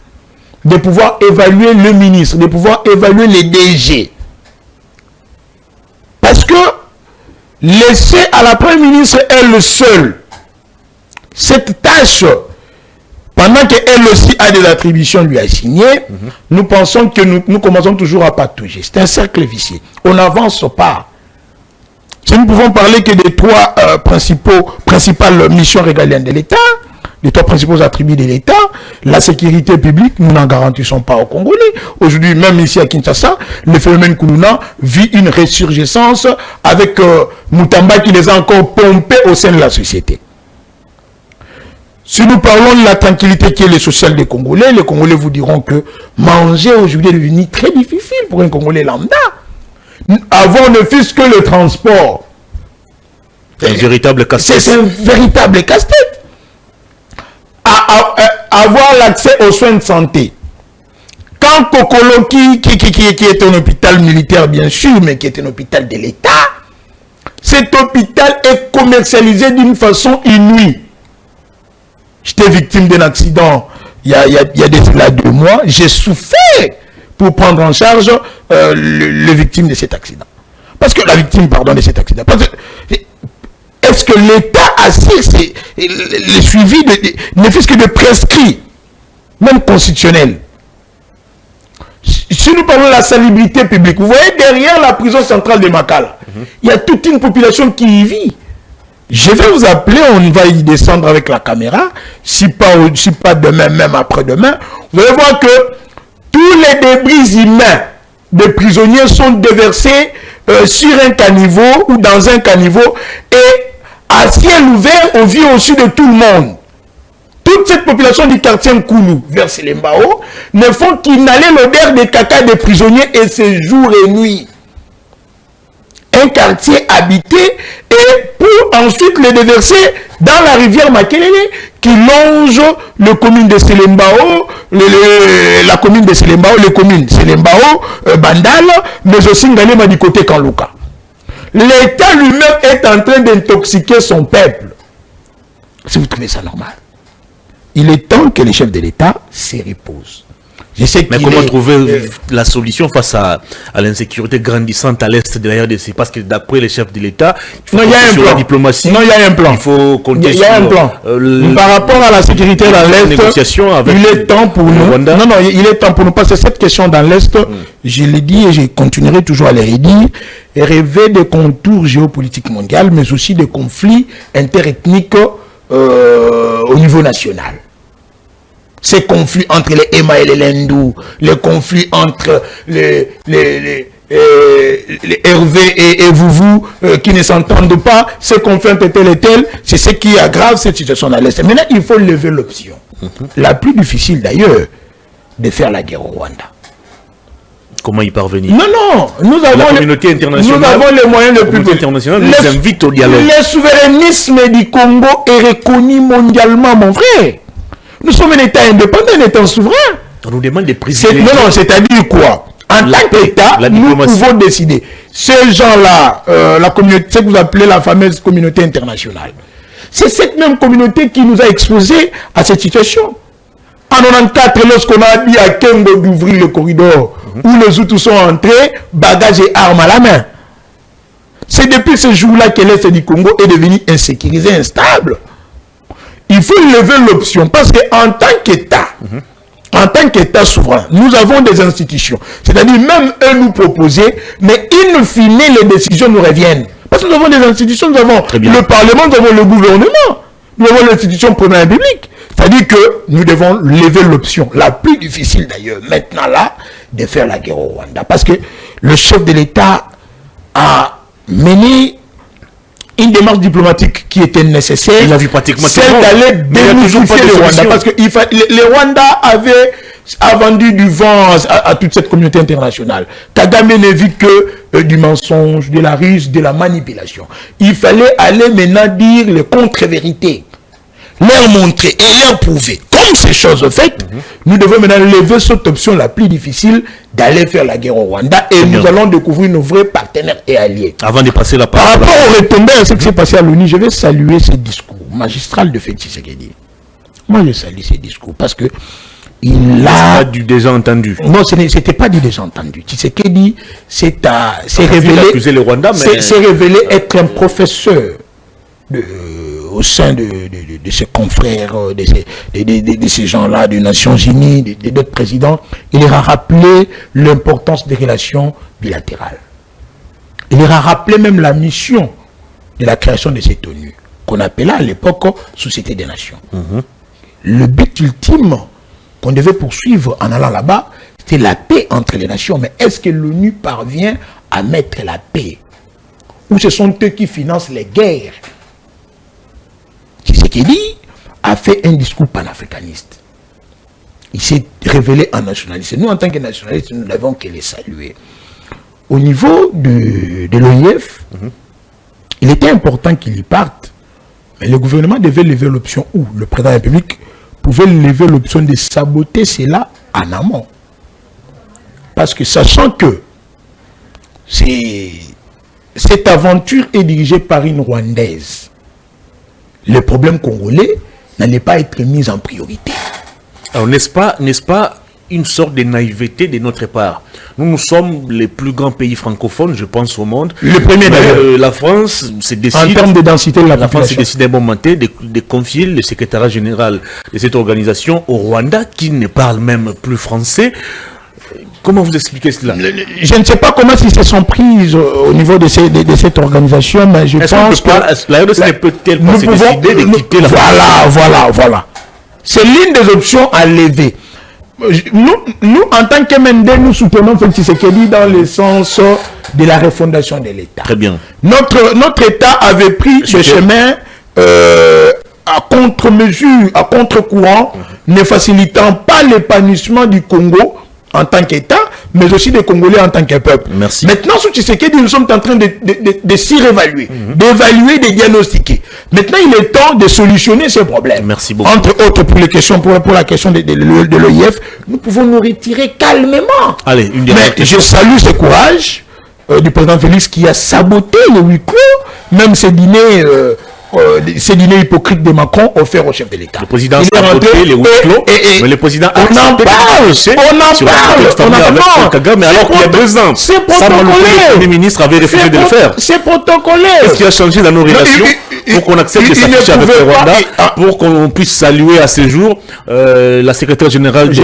de pouvoir évaluer le ministre, de pouvoir évaluer les DG. Parce que laisser à la Première ministre elle seule cette tâche, pendant qu'elle aussi a des attributions lui assignées, nous pensons que nous commençons toujours à patauger. C'est un cercle vicieux. On n'avance pas. Si nous pouvons parler que des trois principales missions régaliennes de l'État, les trois principaux attributs de l'État, la sécurité publique, nous n'en garantissons pas aux Congolais. Aujourd'hui, même ici à Kinshasa, le phénomène Koulouna vit une résurgescence avec Moutamba qui les a encore pompés au sein de la société. Si nous parlons de la tranquillité qui est le social des Congolais, les Congolais vous diront que manger aujourd'hui est devenu très difficile pour un Congolais lambda. Avoir ne fût-ce que le transport. C'est un véritable casse-tête. C'est un véritable casse-tête. Avoir l'accès aux soins de santé. Quand Kokolo, qui est un hôpital militaire bien sûr, mais qui est un hôpital de l'État, cet hôpital est commercialisé d'une façon inouïe. J'étais victime d'un accident il y a là 2 mois. J'ai souffert pour prendre en charge le victime de cet accident. Parce que la victime, pardon, de cet accident. Est-ce que l'État assure le suivi ne fût-ce que de prescrits, même constitutionnels? Si nous parlons de la salubrité publique, vous voyez derrière la prison centrale de Makala, il y a toute une population qui y vit. Je vais vous appeler, on va y descendre avec la caméra, si pas demain, même après-demain. Vous allez voir que tous les débris humains des prisonniers sont déversés sur un caniveau ou dans un caniveau et à ciel ouvert au vu au-dessus de tout le monde. Toute cette population du quartier Nkoulou vers Selembao ne font qu'inhaler l'odeur des caca des prisonniers et c'est jour et nuit. Un quartier habité et pour ensuite le déverser dans la rivière Makelele qui longe le commune de Selembao, la commune de Selembao, les communes Selembao, Bandal, mais aussi Ngalema du côté Kanlouka. L'État lui-même est en train d'intoxiquer son peuple. Si vous trouvez ça normal, il est temps que les chefs de l'État se reposent. Je sais mais comment trouver la solution face à l'insécurité grandissante à l'est de la RDC? Parce que d'après les chefs de l'État, il faut compter sur la diplomatie. Non, il y a un plan. Il faut compter sur un plan. Par rapport à la sécurité dans l'est, il est temps pour nous. Non, il est temps pour nous passer cette question dans l'est. Je l'ai dit et je continuerai toujours à le redire. Rêver des contours géopolitiques mondiaux, mais aussi des conflits interethniques au niveau national. Ces conflits entre les Ema et les Lendou, les conflits entre les Hervé et Vouvou qui ne s'entendent pas, ces conflits entre tel et tel, c'est ce qui aggrave cette situation dans l'Est. Maintenant, il faut lever l'option. La plus difficile d'ailleurs, de faire la guerre au Rwanda. Comment y parvenir? Non, nous avons la communauté internationale. Nous avons les moyens les plus internationaux nous invite au dialogue. Le souverainisme du Congo est reconnu mondialement, mon frère. Nous sommes un État indépendant, un État souverain. On nous demande des privilèges. Non, c'est-à-dire quoi? En tant qu'État, nous pouvons décider. Ces gens-là, la communauté, ce que vous appelez la fameuse communauté internationale, c'est cette même communauté qui nous a exposés à cette situation. En 1994, lorsqu'on a dit à Kengo d'ouvrir le corridor, où les Hutus sont entrés, bagages et armes à la main. C'est depuis ce jour-là que l'Est du Congo est devenu insécurisé, instable. Il faut lever l'option, parce qu'en tant qu'État, en tant qu'État souverain, nous avons des institutions. C'est-à-dire, même eux nous proposer, mais in fine, les décisions nous reviennent. Parce que nous avons des institutions, nous avons le Parlement, nous avons le gouvernement, nous avons l'institution première République. C'est-à-dire que nous devons lever l'option, la plus difficile d'ailleurs, maintenant là, de faire la guerre au Rwanda. Parce que le chef de l'État a mené une démarche diplomatique qui était nécessaire, il a vu pratiquement celle d'aller démystifier le Rwanda. Parce que le Rwanda a vendu du vent à toute cette communauté internationale. Kagame ne vit que du mensonge, de la ruse, de la manipulation. Il fallait aller maintenant dire les contre-vérités, leur montrer et leur prouver. Comme ces choses faites, nous devons maintenant lever cette option la plus difficile d'aller faire la guerre au Rwanda et nous allons découvrir nos vrais partenaires et alliés. Avant de passer la parole. Par rapport au retombées à ce qui s'est passé à l'ONU, je vais saluer ce discours magistral de Félix Tshisekedi. Moi, je salue ce discours parce que il a... pas du déjà entendu. Non, ce n'était pas du déjà entendu. Tshisekedi s'est révélé être un professeur au sein de ses confrères, de ces gens-là, des Nations Unies, d'autres présidents. Il leur a rappelé l'importance des relations bilatérales. Il leur a rappelé même la mission de la création de cette ONU, qu'on appelait à l'époque Société des Nations. Le but ultime qu'on devait poursuivre en allant là-bas, c'était la paix entre les nations. Mais est-ce que l'ONU parvient à mettre la paix? Ou ce sont eux qui financent les guerres? Tshisekedi a fait un discours panafricaniste. Il s'est révélé en nationaliste. Nous, en tant que nationalistes, nous n'avons que les saluer. Au niveau de l'OIF, il était important qu'il y parte, mais le gouvernement devait lever l'option où le président de la République pouvait lever l'option de saboter cela en amont. Parce que sachant que cette aventure est dirigée par une Rwandaise, le problème congolais n'allait pas être mis en priorité. Alors n'est-ce pas une sorte de naïveté de notre part? Nous sommes les plus grands pays francophones, je pense, au monde. Le premier d'ailleurs. La France se décide... En termes de densité de la population. France se décide à un moment donné de confier le secrétariat général de cette organisation au Rwanda, qui ne parle même plus français. Comment vous expliquez cela? Je ne sais pas comment ils se sont prises au niveau de cette organisation, mais je pense que... La RDC ne peut-elle pas se décider de quitter la France? Voilà. C'est l'une des options à lever. Nous, en tant que MND, nous soutenons Félix Tshisekedi dans le sens de la refondation de l'État. Très bien. Notre État avait pris le chemin à contre-mesure, à contre-courant, ne facilitant pas l'épanouissement du Congo en tant qu'État, mais aussi des Congolais en tant que peuple. Merci. Maintenant, sous Tshisekedi, nous sommes en train de s'y réévaluer, d'évaluer, de diagnostiquer. Maintenant, il est temps de solutionner ces problèmes. Merci beaucoup. Entre autres, pour la question de l'OIF, nous pouvons nous retirer calmement. Allez, une dernière question. Je salue ce courage du président Félix qui a saboté le huis clos, même ces dîners hypocrites de Macron offerts au chef de l'État. Le président a saboté les huis clos, mais le président a accepté Kagame, alors qu'il y a 2 ans. C'est protocolé. Le Premier ministre avait refusé de le faire. C'est protocolé. Qu'est-ce qui a changé dans nos relations pour qu'on accepte de s'afficher avec le Rwanda, pour qu'on puisse saluer à ce jour la secrétaire générale de...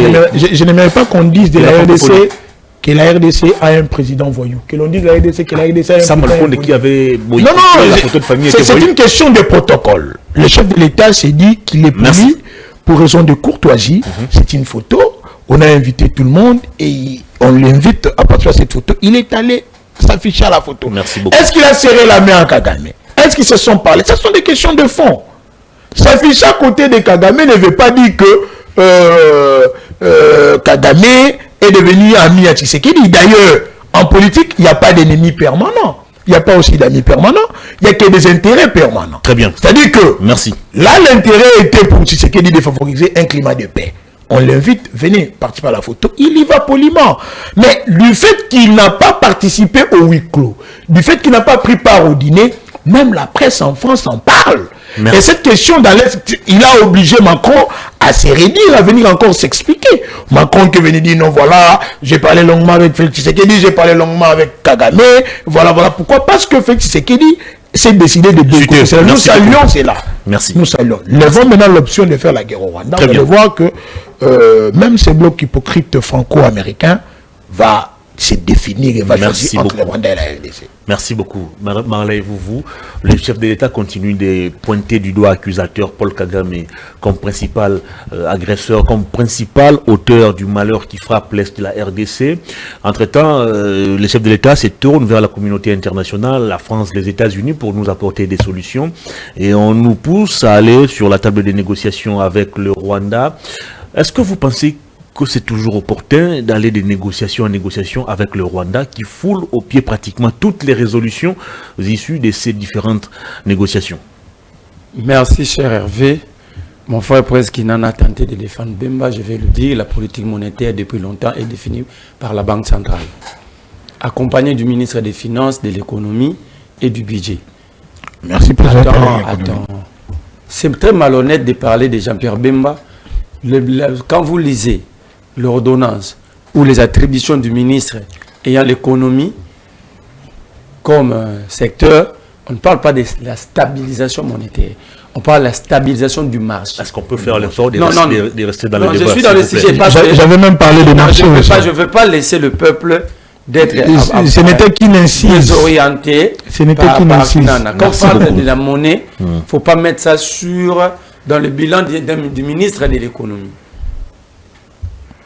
Je n'aimerais pas qu'on dise de la RDC que la RDC a un président voyou. Que l'on dise de la RDC que la RDC a un président voyou. Qui avait la photo de famille. C'est une question de protocole. Le chef de l'État s'est dit qu'il est puni pour raison de courtoisie. C'est une photo. On a invité tout le monde et on l'invite à partir de cette photo. Il est allé s'afficher à la photo. Merci beaucoup. Est-ce qu'il a serré la main à Kagame? Est-ce qu'ils se sont parlé? Ce sont des questions de fond. S'afficher à côté de Kagame ne veut pas dire que Kagame est devenu ami à Tshisekedi. D'ailleurs, en politique, il n'y a pas d'ennemis permanents. Il n'y a pas aussi d'amis permanents. Il n'y a que des intérêts permanents. Très bien. C'est-à-dire que merci. Là, l'intérêt était pour Tshisekedi de favoriser un climat de paix. on l'invite, venez participer à la photo, il y va poliment. Mais du fait qu'il n'a pas participé au huis clos, du fait qu'il n'a pas pris part au dîner, même la presse en France en parle. Merci. Et cette question il a obligé Macron à se redire, à venir encore s'expliquer. Macron qui venait dire non, voilà, j'ai parlé longuement avec Félix Tshisekedi, j'ai parlé longuement avec Kagame, voilà. Pourquoi? Parce que Félix Tshisekedi s'est décidé de boycotter. Nous saluons cela. Merci. Nous saluons. Nous avons maintenant l'option de faire la guerre au Rwanda. Vous allez voir que même ce bloc hypocrite franco-américain va se définir et va choisir entre le Rwanda et la RDC. Merci beaucoup. Marley, le chef de l'État continue de pointer du doigt accusateur Paul Kagame comme principal agresseur, comme principal auteur du malheur qui frappe l'Est de la RDC. Entre-temps, le chef de l'État se tourne vers la communauté internationale, la France, les États-Unis, pour nous apporter des solutions. Et on nous pousse à aller sur la table des négociations avec le Rwanda. Est-ce que vous pensez que c'est toujours opportun d'aller de négociation en négociation avec le Rwanda qui foule au pied pratiquement toutes les résolutions issues de ces différentes négociations? Merci cher Hervé. Mon frère Presse qui n'en a tenté de défendre Bemba, je vais le dire, la politique monétaire depuis longtemps est définie par la Banque centrale, accompagnée du ministre des Finances, de l'économie et du budget. Merci président. Attends. C'est très malhonnête de parler de Jean-Pierre Bemba. Quand vous lisez l'ordonnance ou les attributions du ministre ayant l'économie comme secteur, on ne parle pas de la stabilisation monétaire. On parle de la stabilisation du marché. Est-ce qu'on peut faire l'effort de rester dans le débat? Je suis dans le sujet. J'avais même parlé de marché. Je ne veux pas laisser le peuple d'être ce n'était qu'une incise désorienté. Ce n'était qu'une incise. Quand on parle de la monnaie, il ne faut pas mettre ça dans le bilan du ministre de l'économie.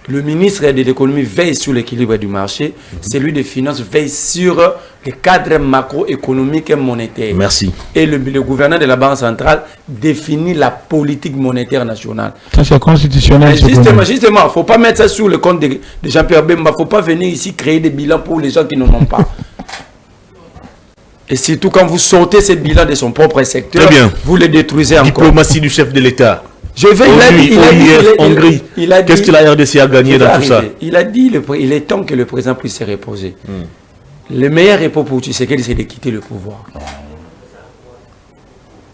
Le ministre de l'économie veille sur l'équilibre du marché, celui des finances veille sur le cadre macroéconomique et monétaire. Merci. Et le gouverneur de la Banque centrale définit la politique monétaire nationale. Ça c'est constitutionnel. Justement, il ne faut pas mettre ça sur le compte de Jean-Pierre Bemba. Il ne faut pas venir ici créer des bilans pour les gens qui n'en ont pas. Et surtout quand vous sortez ces bilans de son propre secteur, vous les détruisez encore. Diplomatie du chef de l'État. Je vais, Hongrie. Qu'est-ce que la RDC a gagné dans tout ça? Il a dit il est temps que le président puisse se reposer. Le meilleur repos pour Tshisekedi, c'est de quitter le pouvoir.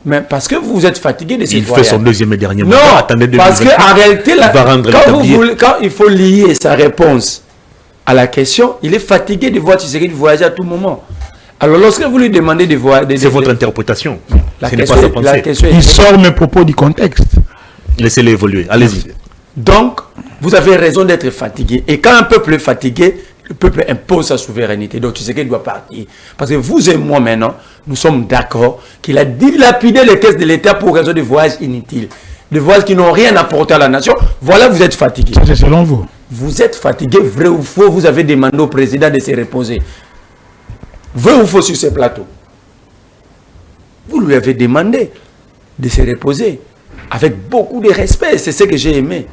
Mais parce que vous êtes fatigué de ces voyages. Il fait son deuxième et dernier mandat. Non, attendez, parce qu'en réalité, quand il faut lier sa réponse à la question, il est fatigué de voir Tshisekedi voyager à tout moment. Alors lorsque vous lui demandez de voyager... C'est votre interprétation. Ce n'est pas sa pensée. Il sort mes propos du contexte. Laissez-les évoluer. Allez-y. Donc, vous avez raison d'être fatigué. Et quand un peuple est fatigué, le peuple impose sa souveraineté. Donc, tu sais qu'il doit partir. Parce que vous et moi, maintenant, nous sommes d'accord qu'il a dilapidé les caisses de l'État pour raison de voyages inutiles. Des voyages qui n'ont rien apporté à la nation. Voilà, vous êtes fatigué. C'est selon vous. Vous êtes fatigué, vrai ou faux, vous avez demandé au président de se reposer. Vrai ou faux sur ce plateau. Vous lui avez demandé de se reposer. Avec beaucoup de respect, c'est ce que j'ai aimé.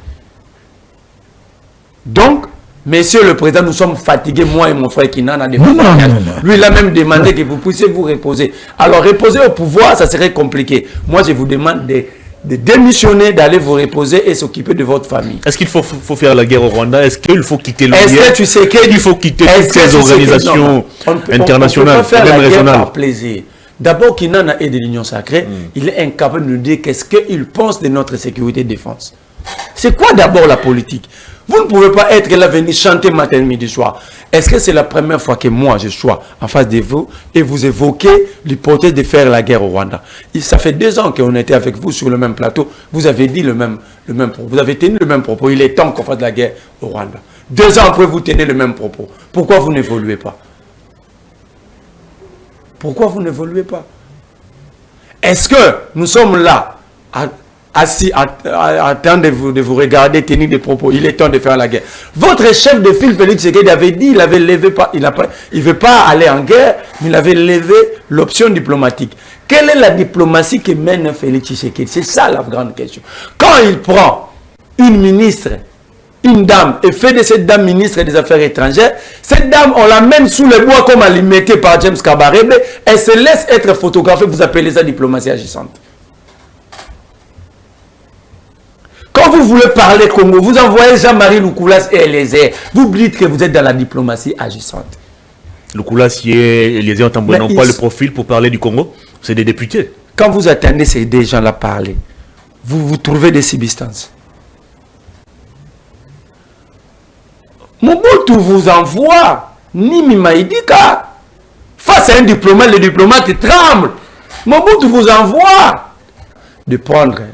Donc, monsieur le président, nous sommes fatigués, moi et mon frère Kinan a des Lui, il a même demandé que vous puissiez vous reposer. Alors, reposer au pouvoir, ça serait compliqué. Moi, je vous demande de démissionner, d'aller vous reposer et s'occuper de votre famille. Est-ce qu'il faut faire la guerre au Rwanda? Est-ce qu'il faut quitter le Est-ce que tu sais qu'il faut quitter toutes ces organisations internationales? On peut pas faire la guerre par plaisir. D'abord, Kinan est de l'Union sacrée, il est incapable de nous dire qu'est-ce qu'il pense de notre sécurité et défense. C'est quoi d'abord la politique? Vous ne pouvez pas être là, venir chanter matin, midi, soir. Est-ce que c'est la première fois que moi, je sois en face de vous et vous évoquez l'hypothèse de faire la guerre au Rwanda? Ça fait 2 ans qu'on était avec vous sur le même plateau. Vous avez dit le même propos. Vous avez tenu le même propos. Il est temps qu'on fasse la guerre au Rwanda. 2 ans après, vous tenez le même propos. Pourquoi vous n'évoluez pas? Pourquoi vous n'évoluez pas? Est-ce que nous sommes là, assis, à temps de vous regarder, tenir des propos? Il est temps de faire la guerre. Votre chef de file, Félix Tshisekedi, avait dit, il avait levé, il ne veut pas aller en guerre, mais il avait levé l'option diplomatique. Quelle est la diplomatie que mène Félix Tshisekedi? C'est ça la grande question. Quand il prend une ministre, une dame, et fait de cette dame ministre des Affaires étrangères, cette dame, on l'amène sous les bois comme alimentée par James Kabarebe, elle se laisse être photographiée, vous appelez ça diplomatie agissante. Quand vous voulez parler Congo, vous envoyez Jean-Marie Loukoulas et Eliezer. Vous dites que vous êtes dans la diplomatie agissante. Loukoulas et Eliezer n'ont pas le profil pour parler du Congo. C'est des députés. Quand vous attendez ces gens-là parler, vous trouvez des substances. Mobutu vous envoie Nimi Maïdika. Face à un diplomate, le diplomate tremble. Mobutu vous envoie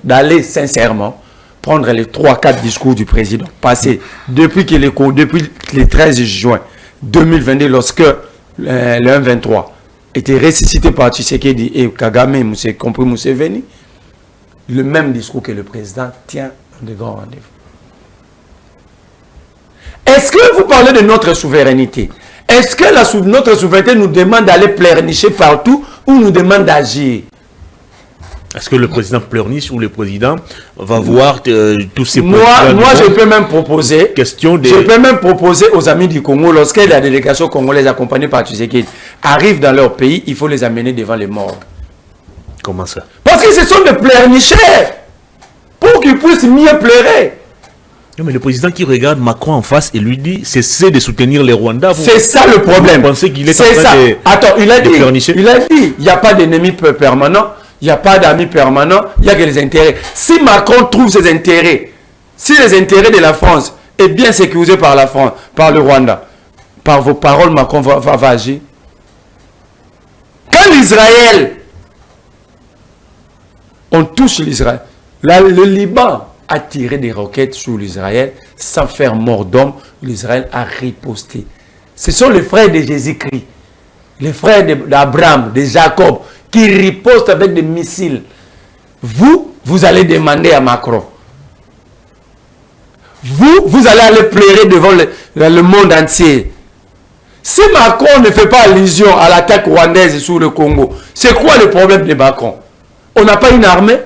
d'aller sincèrement, prendre les 3-4 discours du président, passé depuis le 13 juin 2022, lorsque le 1-23 était ressuscité par Tshisekedi et Kagame, compris Museveni, le même discours que le président tient dans de grands rendez-vous. Est-ce que vous parlez de notre souveraineté? Est-ce que notre souveraineté nous demande d'aller pleurnicher partout ou nous demande d'agir? Est-ce que le président pleurniche ou le président va voir tous ces Moi, je peux même proposer, je peux même proposer aux amis du Congo, lorsque la délégation congolaise accompagnée par Tshisekedi arrive dans leur pays, il faut les amener devant les morts. Comment ça? Parce que ce sont des pleurnicheurs pour qu'ils puissent mieux pleurer. Non, mais le président qui regarde Macron en face et lui dit cessez de soutenir les Rwandais. C'est ça le problème. Vous pensez qu'il est en train de Attends, il a pleurnicher? Il a dit il n'y a pas d'ennemis permanents, il n'y a pas d'amis permanents, il n'y a que les intérêts. Si Macron trouve ses intérêts, si les intérêts de la France est bien sécurisé par la France, par le Rwanda, par vos paroles, Macron va agir. Quand l'Israël, on touche l'Israël, le Liban a tiré des roquettes sur l'Israël sans faire mort d'homme, l'Israël a riposté. Ce sont les frères de Jésus-Christ, les frères d'Abraham, de Jacob, qui ripostent avec des missiles. Vous allez demander à Macron. Vous allez aller pleurer devant le monde entier. Si Macron ne fait pas allusion à l'attaque rwandaise sur le Congo, c'est quoi le problème de Macron? On n'a pas une armée?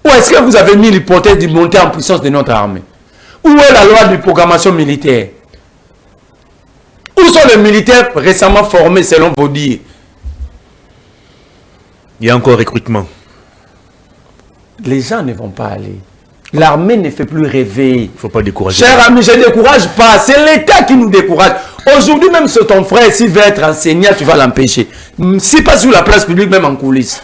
Ou est-ce que vous avez mis l'hypothèse de monter en puissance de notre armée? Où est la loi de programmation militaire? Où sont les militaires récemment formés selon vos dires? Il y a encore recrutement. Les gens ne vont pas aller. L'armée ne fait plus rêver. Il ne faut pas décourager. Cher ami, je ne décourage pas. C'est l'État qui nous décourage. Aujourd'hui, même si ton frère, s'il veut être enseignant, tu vas l'empêcher. Si pas sur la place publique, même en coulisses.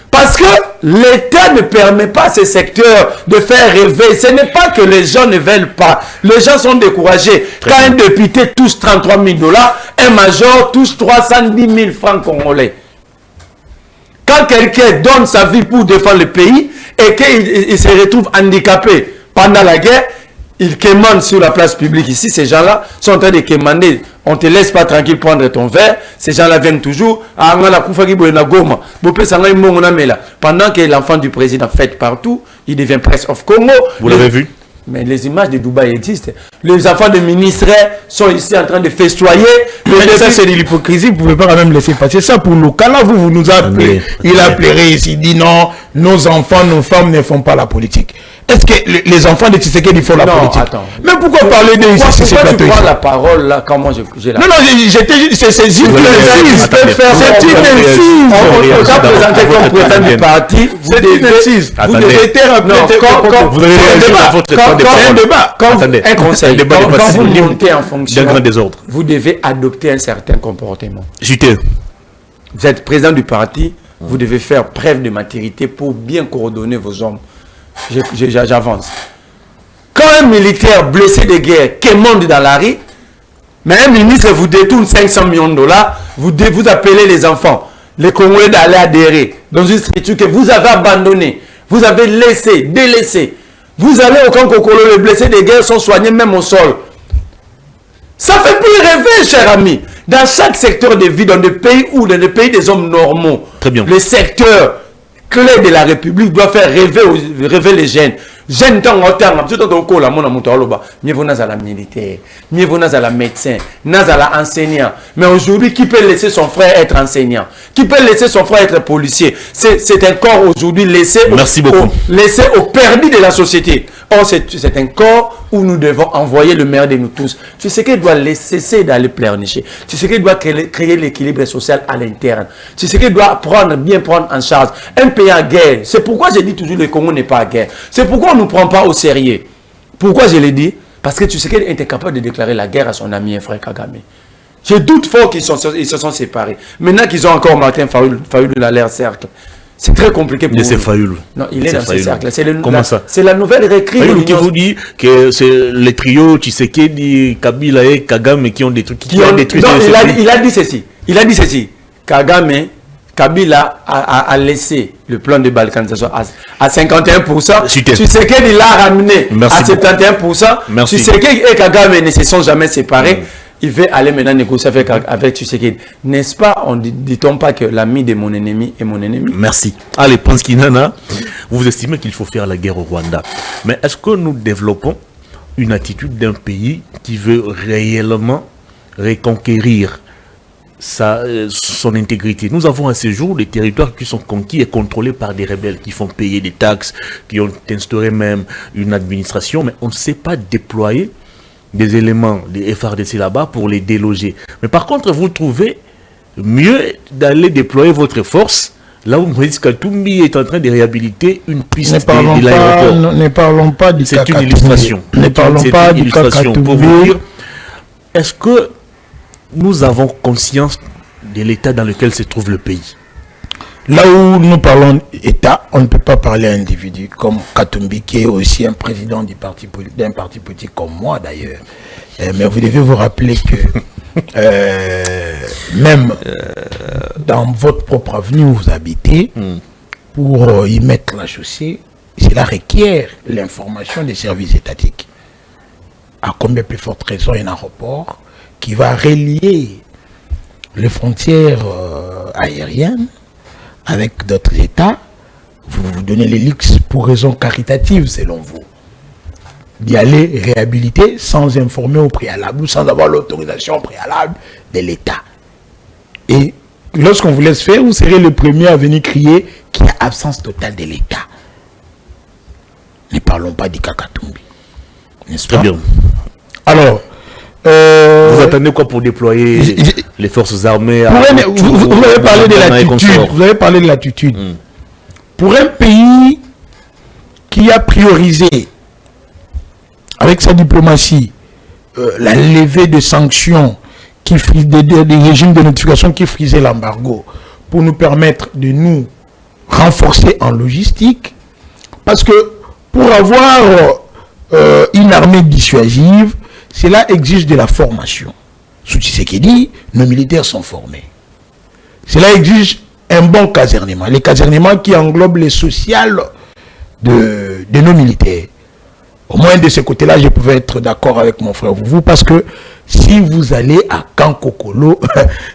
Parce que l'État ne permet pas à ces secteurs de faire rêver. Ce n'est pas que les gens ne veulent pas. Les gens sont découragés. Quand un député touche 33 000 $, un major touche 310 000 francs congolais. Quand quelqu'un donne sa vie pour défendre le pays et qu'il se retrouve handicapé pendant la guerre, il quémande sur la place publique ici. Ces gens-là sont en train de quémander. On ne te laisse pas tranquille prendre ton verre. Ces gens-là viennent toujours. Pendant que l'enfant du président fête partout, il devient Prince of Congo. Vous l'avez vu? Mais les images de Dubaï existent. Les enfants de ministres sont ici en train de festoyer. Ça, c'est de l'hypocrisie. Vous ne pouvez pas quand même laisser passer ça. Pour le cas là, vous nous appelez. Il a pleuré ici. Il dit non, nos enfants, nos femmes ne font pas la politique. Est-ce que les enfants de Tshisekedi font la politique? Attends. Mais pourquoi parler de ici sur ce plateau? Pourquoi tu prends la parole là quand moi j'ai la... Non, j'étais... C'est une incise. C'est une incise. On va présenter comme président du parti. C'est une incise. Vous devez être rappelé. Vous devez réagir à votre temps de parole. Un conseil. Quand vous montez en fonction, d'un grand désordre, vous devez adopter un certain comportement. JT. Vous êtes président du parti, vous devez faire preuve de maturité pour bien coordonner vos hommes. J'avance. Quand un militaire blessé de guerre quémande dans la rue, mais un ministre vous détourne 500 millions de $, vous appelez les enfants, les Congolais d'aller adhérer dans une structure que vous avez abandonnée, vous avez délaissé. Vous allez au camp Kokolo, les blessés de guerre sont soignés même au sol. Ça fait plus rêver, cher ami. Dans chaque secteur de vie, dans des pays ou dans des pays des hommes normaux, très bien, le secteur clé de la République doit faire rêver les jeunes. Jeune temps au terme, tout au cours la mona moutaloba, mieux vaut à la militaire, mieux vaut à la médecin, à la enseignant. Mais aujourd'hui, qui peut laisser son frère être enseignant? Qui peut laisser son frère être policier? C'est un corps aujourd'hui laissé au perdu de la société. Or, c'est un corps où nous devons envoyer le meilleur de nous tous. Tu sais qu'il doit cesser d'aller pleurnicher. Tu sais qu'il doit créer l'équilibre social à l'interne. Tu sais qu'il doit bien prendre en charge un pays en guerre. C'est pourquoi je dis toujours que le Congo n'est pas en guerre. C'est pourquoi on ne nous prend pas au sérieux. Pourquoi je l'ai dit? Parce que tu sais qu'il était capable de déclarer la guerre à son ami et frère Kagame. Je doute fort qu'ils se sont séparés. Maintenant qu'ils ont encore Martin Fayoulou dans leur cercle. C'est très compliqué pour c'est Fayoulou. Non, il est dans ce cercle. Comment ça? C'est la nouvelle réécrite. Fayoulou qui vous dit que c'est les trios Tshisekedi, Kabila et Kagame qui ont des trucs qui ont détruit. Non, il a dit ceci. Il a dit ceci. Kabila a laissé le plan de balkanisation à 51%. Tshisekedi l'a ramené à 71%. Tshisekedi et Kagame ne se sont jamais séparés. Il veut aller maintenant négocier avec Tshisekedi. N'est-ce pas, dit-on pas que l'ami de mon ennemi est mon ennemi? Merci. Allez, Panskinana, vous estimez qu'il faut faire la guerre au Rwanda. Mais est-ce que nous développons une attitude d'un pays qui veut réellement reconquérir son intégrité? Nous avons à ce jour des territoires qui sont conquis et contrôlés par des rebelles qui font payer des taxes, qui ont instauré même une administration, mais on ne sait pas déployer des éléments des FARDC là-bas pour les déloger. Mais par contre, vous trouvez mieux d'aller déployer votre force là où Moïse Katumbi est en train de réhabiliter une piste de l'aéroport. Ne parlons pas du C'est une illustration. Ne parlons pas du Katumbi. Pour vous dire, est-ce que nous avons conscience de l'état dans lequel se trouve le pays? Là où nous parlons État, on ne peut pas parler à un individu comme Katumbi, qui est aussi un président d'un parti politique comme moi d'ailleurs. Mais vous devez vous rappeler que même dans votre propre avenue où vous habitez, pour y mettre la chaussée, cela requiert l'information des services étatiques. À combien plus forte raison un aéroport qui va relier les frontières aériennes avec d'autres États, vous vous donnez les luxes pour raison caritative, selon vous, d'y aller réhabiliter sans informer au préalable ou sans avoir l'autorisation préalable de l'État. Et lorsqu'on vous laisse faire, vous serez le premier à venir crier qu'il y a absence totale de l'État. Ne parlons pas du Katumbi. N'est-ce pas? Très bien. Alors, vous attendez quoi pour déployer les forces armées? Vous avez parlé de l'attitude. Vous avez parlé de l'attitude. Pour un pays qui a priorisé avec sa diplomatie la levée de sanctions, des régimes de notification qui frisaient l'embargo, pour nous permettre de nous renforcer en logistique, parce que pour avoir une armée dissuasive, cela exige de la formation. Sous Tshisekedi, nos militaires sont formés. Cela exige un bon casernement. Les casernements qui englobent les sociales de nos militaires. Au moins de ce côté-là, je pouvais être d'accord avec mon frère vous, parce que si vous allez à Kankokolo,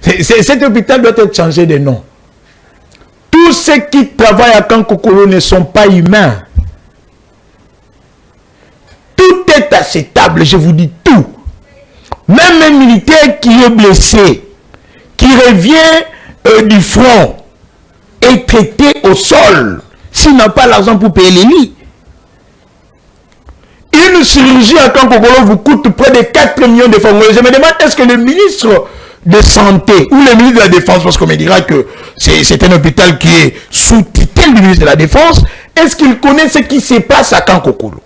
cet hôpital doit être changé de nom. Tous ceux qui travaillent à Kankokolo ne sont pas humains. Tout est acceptable, je vous dis tout. Même un militaire qui est blessé, qui revient du front, est traité au sol, s'il n'a pas l'argent pour payer les lits. Une chirurgie à Kankokolo vous coûte près de 4 millions de francs. Je me demande, est-ce que le ministre de Santé ou le ministre de la Défense, parce qu'on me dira que c'est un hôpital qui est sous tutelle du ministre de la Défense, est-ce qu'il connaît ce qui se passe à Kankokolo?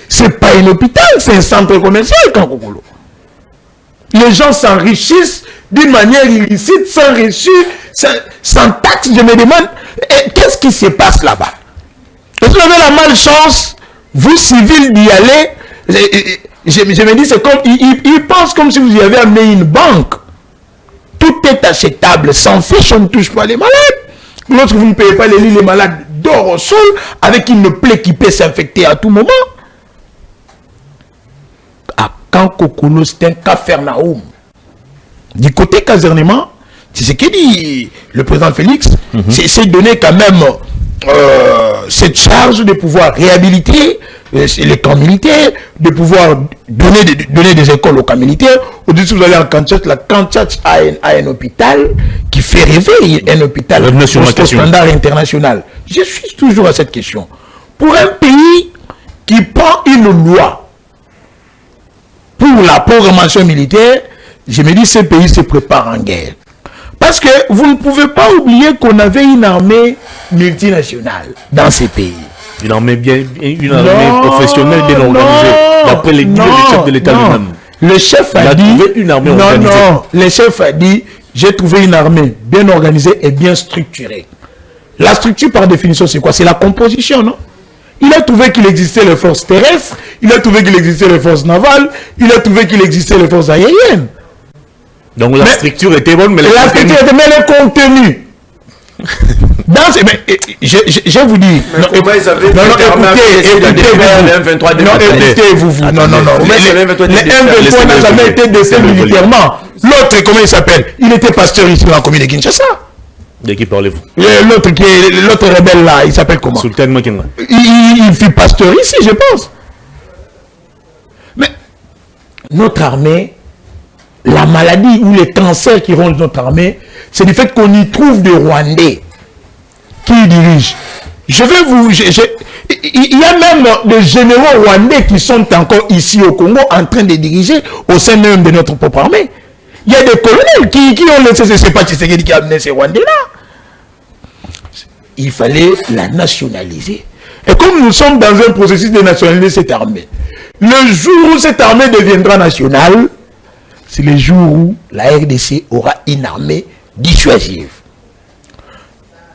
C'est pas un hôpital, c'est un centre commercial, Kankokolo. Les gens s'enrichissent d'une manière illicite, sans reçu, sans taxe. Je me demande, qu'est-ce qui se passe là-bas? Vous avez la malchance, vous civils, d'y aller. Je me dis, c'est comme, ils pensent comme si vous y avez amené une banque. Tout est acceptable, sans fiche, on ne touche pas les malades. Lorsque vous ne payez pas les lits, les malades dorment au sol avec une plaie qui peut s'infecter à tout moment. À Kankokolo, c'est un Capharnaüm. Du côté casernement, c'est ce que dit le président Félix, c'est donné quand même cette charge de pouvoir réhabiliter les camps militaires, de pouvoir donner des écoles aux camps militaires. Au-dessus, vous allez en Kamtchatch, la Kamtchatch a un hôpital qui fait rêver, un hôpital au standard international. Je suis toujours à cette question. Pour un pays qui prend une loi pour la programmation militaire, je me dis, ce pays se prépare en guerre. Parce que vous ne pouvez pas oublier qu'on avait une armée multinationale dans ces pays. Une armée professionnelle bien organisée, d'après les dires du chef de l'État lui-même. Le chef a dit, une armée organisée. Le chef a dit, j'ai trouvé une armée bien organisée et bien structurée. La structure, par définition, c'est quoi? C'est la composition, non? Il a trouvé qu'il existait les forces terrestres, il a trouvé qu'il existait les forces navales, il a trouvé qu'il existait les forces aériennes. Donc la structure était bonne, mais le contenu. Je vous dis. Écoutez-vous. Les M23 n'a jamais été décès militairement. L'autre, comment il s'appelle? Il était pasteur ici dans la commune de Kinshasa. De qui parlez-vous? L'autre rebelle là, il s'appelle comment? Sultan Makenga. Il fut pasteur ici, je pense. Mais notre armée, la maladie ou les cancers qui rongent notre armée, c'est du fait qu'on y trouve des Rwandais qui y dirigent. Il y a même des généraux rwandais qui sont encore ici au Congo en train de diriger au sein même de notre propre armée. Il y a des colonels qui ont laissé, c'est pas Tshisekedi qui a amené ces Rwandais-là. Il fallait la nationaliser. Et comme nous sommes dans un processus de nationaliser cette armée, le jour où cette armée deviendra nationale, c'est le jour où la RDC aura une armée dissuasive.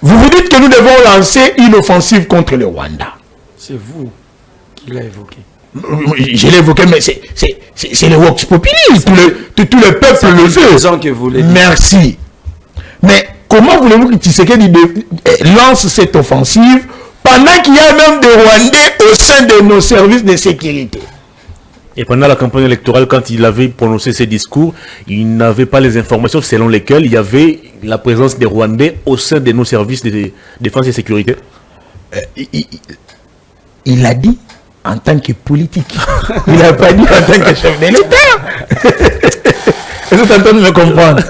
Vous vous dites que nous devons lancer une offensive contre le Rwanda. C'est vous qui l'avez évoqué. Je l'ai évoqué, mais c'est le Vox Populi. Tout le peuple le veut. Merci. Mais comment voulez-vous que Tshisekedi lance cette offensive pendant qu'il y a même des Rwandais au sein de nos services de sécurité? Et pendant la campagne électorale, quand il avait prononcé ses discours, il n'avait pas les informations selon lesquelles il y avait la présence des Rwandais au sein de nos services de défense et sécurité. Il a dit en tant que politique. Il n'a pas dit en tant que chef de l'État. Est-ce que tu entends me comprendre?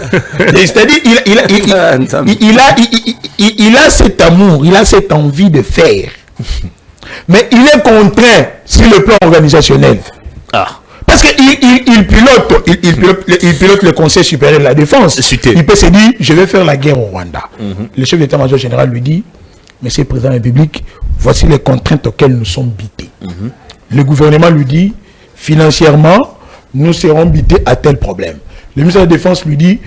C'est-à-dire, il a cet amour, il a cette envie de faire. Mais il est contraint sur le plan organisationnel. Parce qu'il pilote le Conseil supérieur de la défense. Il peut se dire, je vais faire la guerre au Rwanda. Le chef d'état-major général lui dit, Monsieur le Président de la République, voici les contraintes auxquelles nous sommes bités. Le gouvernement lui dit, financièrement, nous serons bités à tel problème. Le ministre de la Défense lui dit,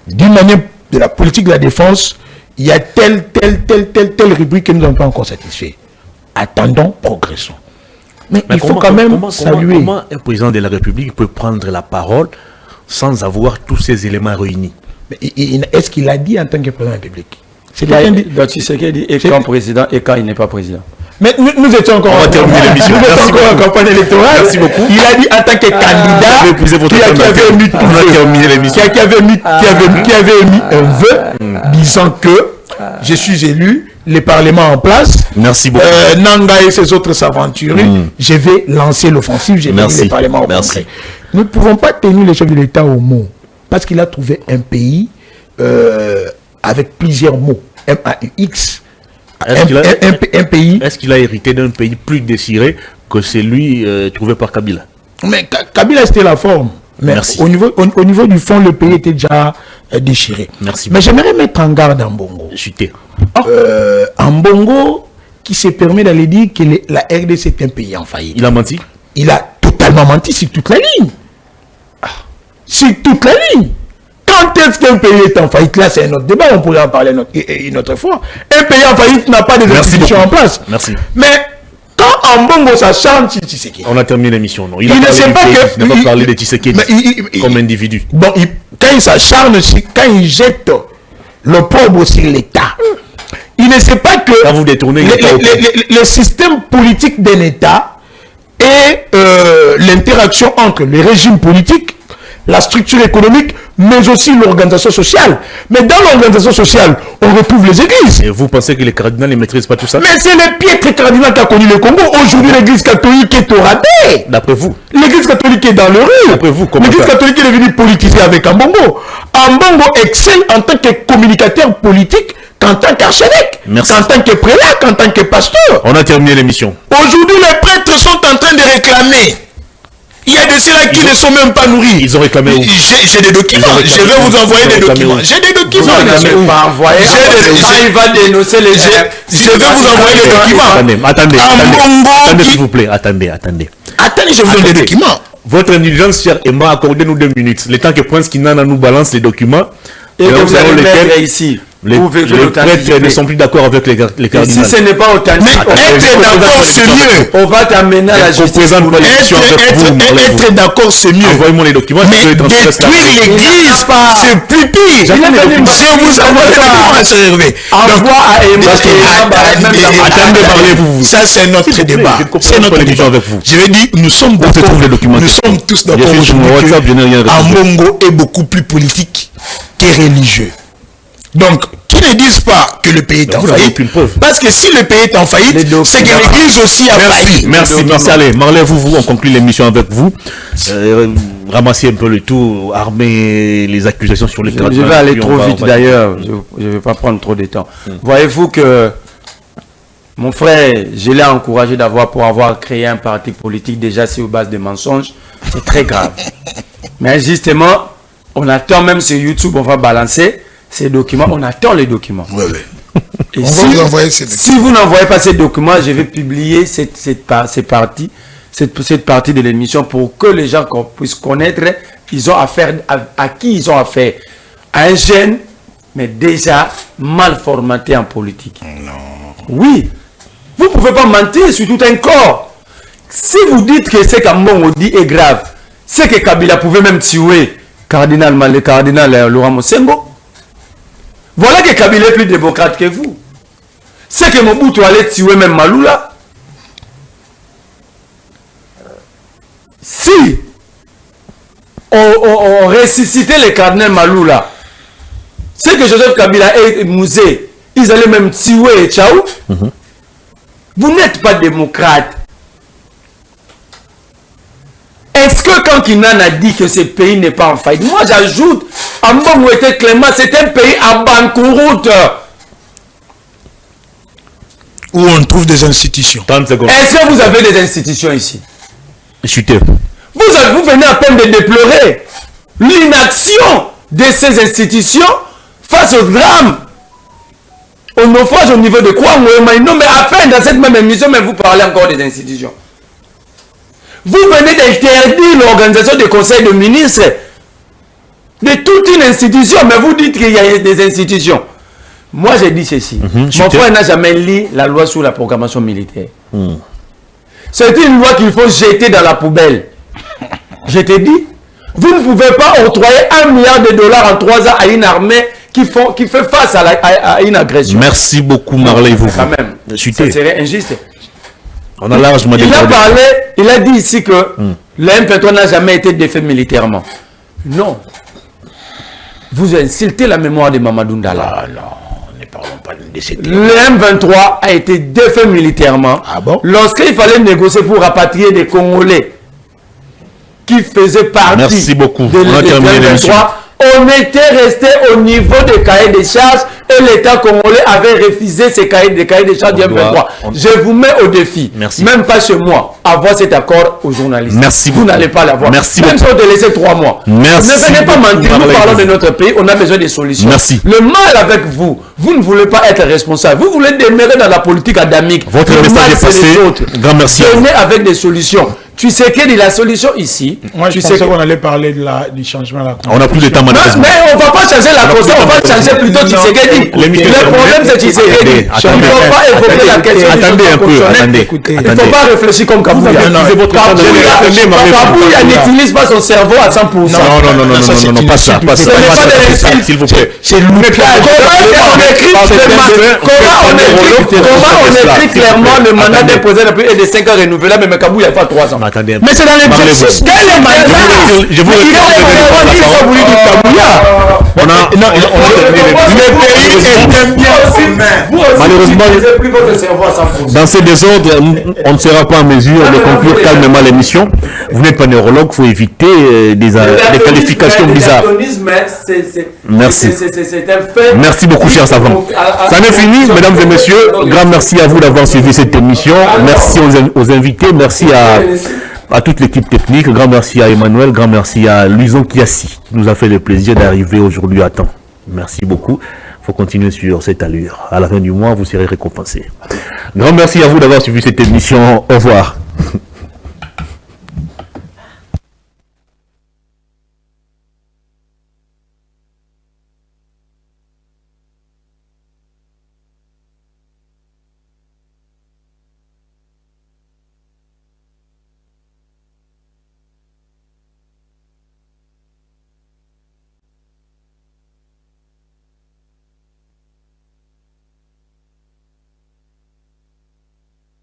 d'une manière de la politique de la défense, il y a telle rubrique que nous n'avons pas encore satisfait. Attendons, progressons. Mais il faut quand même saluer. Comment un président de la République peut prendre la parole sans avoir tous ces éléments réunis? Est-ce qu'il a dit en tant que président de la République? Tu sais qu'il dit et quand président et quand il n'est pas président. Mais nous étions encore en campagne électorale. Merci beaucoup. Il a dit en tant que candidat qui avait émis un vœu disant que je suis élu, les parlements en place. Merci beaucoup. Nanga et ses autres s'aventurer. Je vais lancer l'offensive. Je vais mis les parlements au concret. Nous ne pouvons pas tenir le chef de l'État au mot parce qu'il a trouvé un pays avec plusieurs mots. M-A-U-X. Un pays. Est-ce qu'il a hérité d'un pays plus désiré que celui trouvé par Kabila? Mais Kabila, c'était la forme. Mais merci. Au niveau du fond, le pays était déjà déchiré. Merci. Mais j'aimerais mettre en garde Ambongo. Ambongo qui se permet d'aller dire que la RDC est un pays en faillite. Il a menti? Il a totalement menti sur toute la ligne. Sur toute la ligne. Quand est-ce qu'un pays est en faillite? Là, c'est un autre débat, on pourrait en parler une autre fois. Un pays en faillite n'a pas de institutions en place. Merci. Mais quand Ambongo s'acharne sur Tshisekedi... On a terminé l'émission, non? Il ne sait pas que... Il n'a pas parlé de Tshisekedi comme individu. Donc, quand il s'acharne, quand il jette l'opprobre sur l'État, il ne sait pas que le système politique d'un État et l'interaction entre les régimes politiques la structure économique, mais aussi l'organisation sociale. Mais dans l'organisation sociale, on retrouve les églises. Et vous pensez que les cardinals ne maîtrisent pas tout ça? Mais c'est le piètre cardinal qui a connu le Congo. Aujourd'hui, l'église catholique est au raté. D'après vous? L'église catholique est dans le rue. D'après vous, comment l'église ça? catholique est devenue politisée avec Ambongo. Ambongo excelle en tant que communicateur politique qu'en tant qu'archevêque, qu'en tant que prélat, qu'en tant que pasteur. On a terminé l'émission. Aujourd'hui, les prêtres sont en train de réclamer. Il y a de ceux-là qui ne sont même pas nourris. Ils ont réclamé où? J'ai des documents. Je vais vous envoyer des documents. J'ai des documents. Il va dénoncer les gens. Je vais vous envoyer des documents. Attendez, s'il vous plaît. Attendez, je vous donne des documents. Votre indulgence, cher Emma, accordez-nous 2 minutes. Le temps que Prince Kinana nous balance les documents. Et que vous allez mettre ici. Les prêtres ne sont plus d'accord avec les cardinals. Si ce n'est pas authentique, être d'accord, c'est mieux. On va t'amener à la justice. Être d'accord, c'est mieux. Envoyez-moi les documents. Mais détruire l'église, c'est plus pire. Je vous envoie les documents. Envoie à Emma. Attendez, parlez-vous. Ça, c'est notre débat. C'est notre débat avec vous. Je vais dire, nous sommes tous d'accord aujourd'hui. Ambongo est beaucoup plus politique que religieux. Donc, qui ne disent pas que le pays est en faillite. Parce que si le pays est en faillite, c'est que l'église aussi a failli. Merci. Allez, Marley, on conclut l'émission avec vous. Ramassez un peu le tout, armer les accusations sur les cardinals. Je vais aller trop vite d'ailleurs. Je ne vais pas prendre trop de temps. Voyez-vous que mon frère, je l'ai encouragé pour avoir créé un parti politique déjà sur base de mensonges. C'est très grave. Mais justement, on attend même sur YouTube, on va balancer ces documents, on attend les documents. Et si vous n'envoyez pas ces documents, je vais publier cette partie de l'émission pour que les gens puissent connaître ils ont affaire à qui ils ont affaire. À un jeune, mais déjà mal formaté en politique. Non. Oui. Vous ne pouvez pas mentir sur tout un corps. Si vous dites que ce qu'Ambongo dit est grave, c'est que Kabila pouvait même tuer le cardinal Laurent Mosengo. Voilà que Kabila est plus démocrate que vous. C'est que Mobutu allait tuer même Maloula. Si on ressuscitait le cardinal Maloula, c'est que Joseph Kabila et Mouzé, ils allaient même tuer Tchaou. Vous n'êtes pas démocrate. Est-ce que quand Kinan a dit que ce pays n'est pas en faillite, moi j'ajoute, Ambongo était clément, c'est un pays à banqueroute. Où on trouve des institutions. Est-ce que vous avez des institutions ici? Chuté. Vous venez à peine de déplorer l'inaction de ces institutions face au drame, au naufrage au niveau de quoi? Non, mais à peine dans cette même émission, mais vous parlez encore des institutions. Vous venez d'interdire l'organisation des conseils de ministres de toute une institution, mais vous dites qu'il y a des institutions. Moi, j'ai dit ceci. Mon frère n'a jamais lu la loi sur la programmation militaire. C'est une loi qu'il faut jeter dans la poubelle. Je t'ai dit, vous ne pouvez pas octroyer $1 milliard en 3 ans à une armée qui fait face à une agression. Merci beaucoup, Marley. Quand même, ça serait injuste. On a largement il a dit ici que le M23 n'a jamais été défait militairement. Non. Vous insultez la mémoire de Mamadou Ndala. Ah non, ne parlons pas de cette... Le M23 a été défait militairement. Ah bon? Lorsqu'il fallait négocier pour rapatrier des Congolais qui faisaient partie de M23, on était resté au niveau des cahiers des charges et l'État congolais avait refusé ces cahiers des charges du M23. Je vous mets au défi, même pas chez moi, avoir cet accord aux journalistes. Vous n'allez pas l'avoir. Même si on te laisse 3 mois. Ne venez pas mentir, nous parlons de notre pays, on a besoin de solutions. Le mal avec vous, vous ne voulez pas être responsable. Vous voulez demeurer dans la politique adamique. Votre message est passé. Grand merci. Venez avec des solutions. Tu sais quelle est la solution ici? Moi, je pensais qu'on allait parler du changement de la Constitution. On n'a plus de temps, malheureusement. Mais on ne va pas changer la Constitution, on va changer plutôt Tshisekedi. Le problème, c'est Tshisekedi. On ne va pas évoquer la question. Attendez un peu, il ne faut pas réfléchir comme Kabouya. Kabouya n'utilise pas son cerveau à 100%. Non, pas ça. S'il vous plaît. C'est comment on écrit clairement le mandat déposé depuis et de 5 ans renouvelable, mais Kabouya il fait 3 ans. attendez. Mais c'est dans l'exercice. Quel est le mandat? Je vous malheureusement, dans ces désordres, on ne sera pas en mesure de conclure calmement l'émission. Vous n'êtes pas neurologue, il faut éviter des qualifications bizarres. Merci. Merci beaucoup, cher savant. Ça n'est fini, mesdames et messieurs. Grand merci à vous d'avoir suivi cette émission. Merci aux invités. Merci à toute l'équipe technique. Grand merci à Emmanuel. Grand merci à Luison Kiassi qui nous a fait le plaisir d'arriver aujourd'hui à temps. Merci beaucoup. Il faut continuer sur cette allure. À la fin du mois, vous serez récompensés. Grand merci à vous d'avoir suivi cette émission. Au revoir.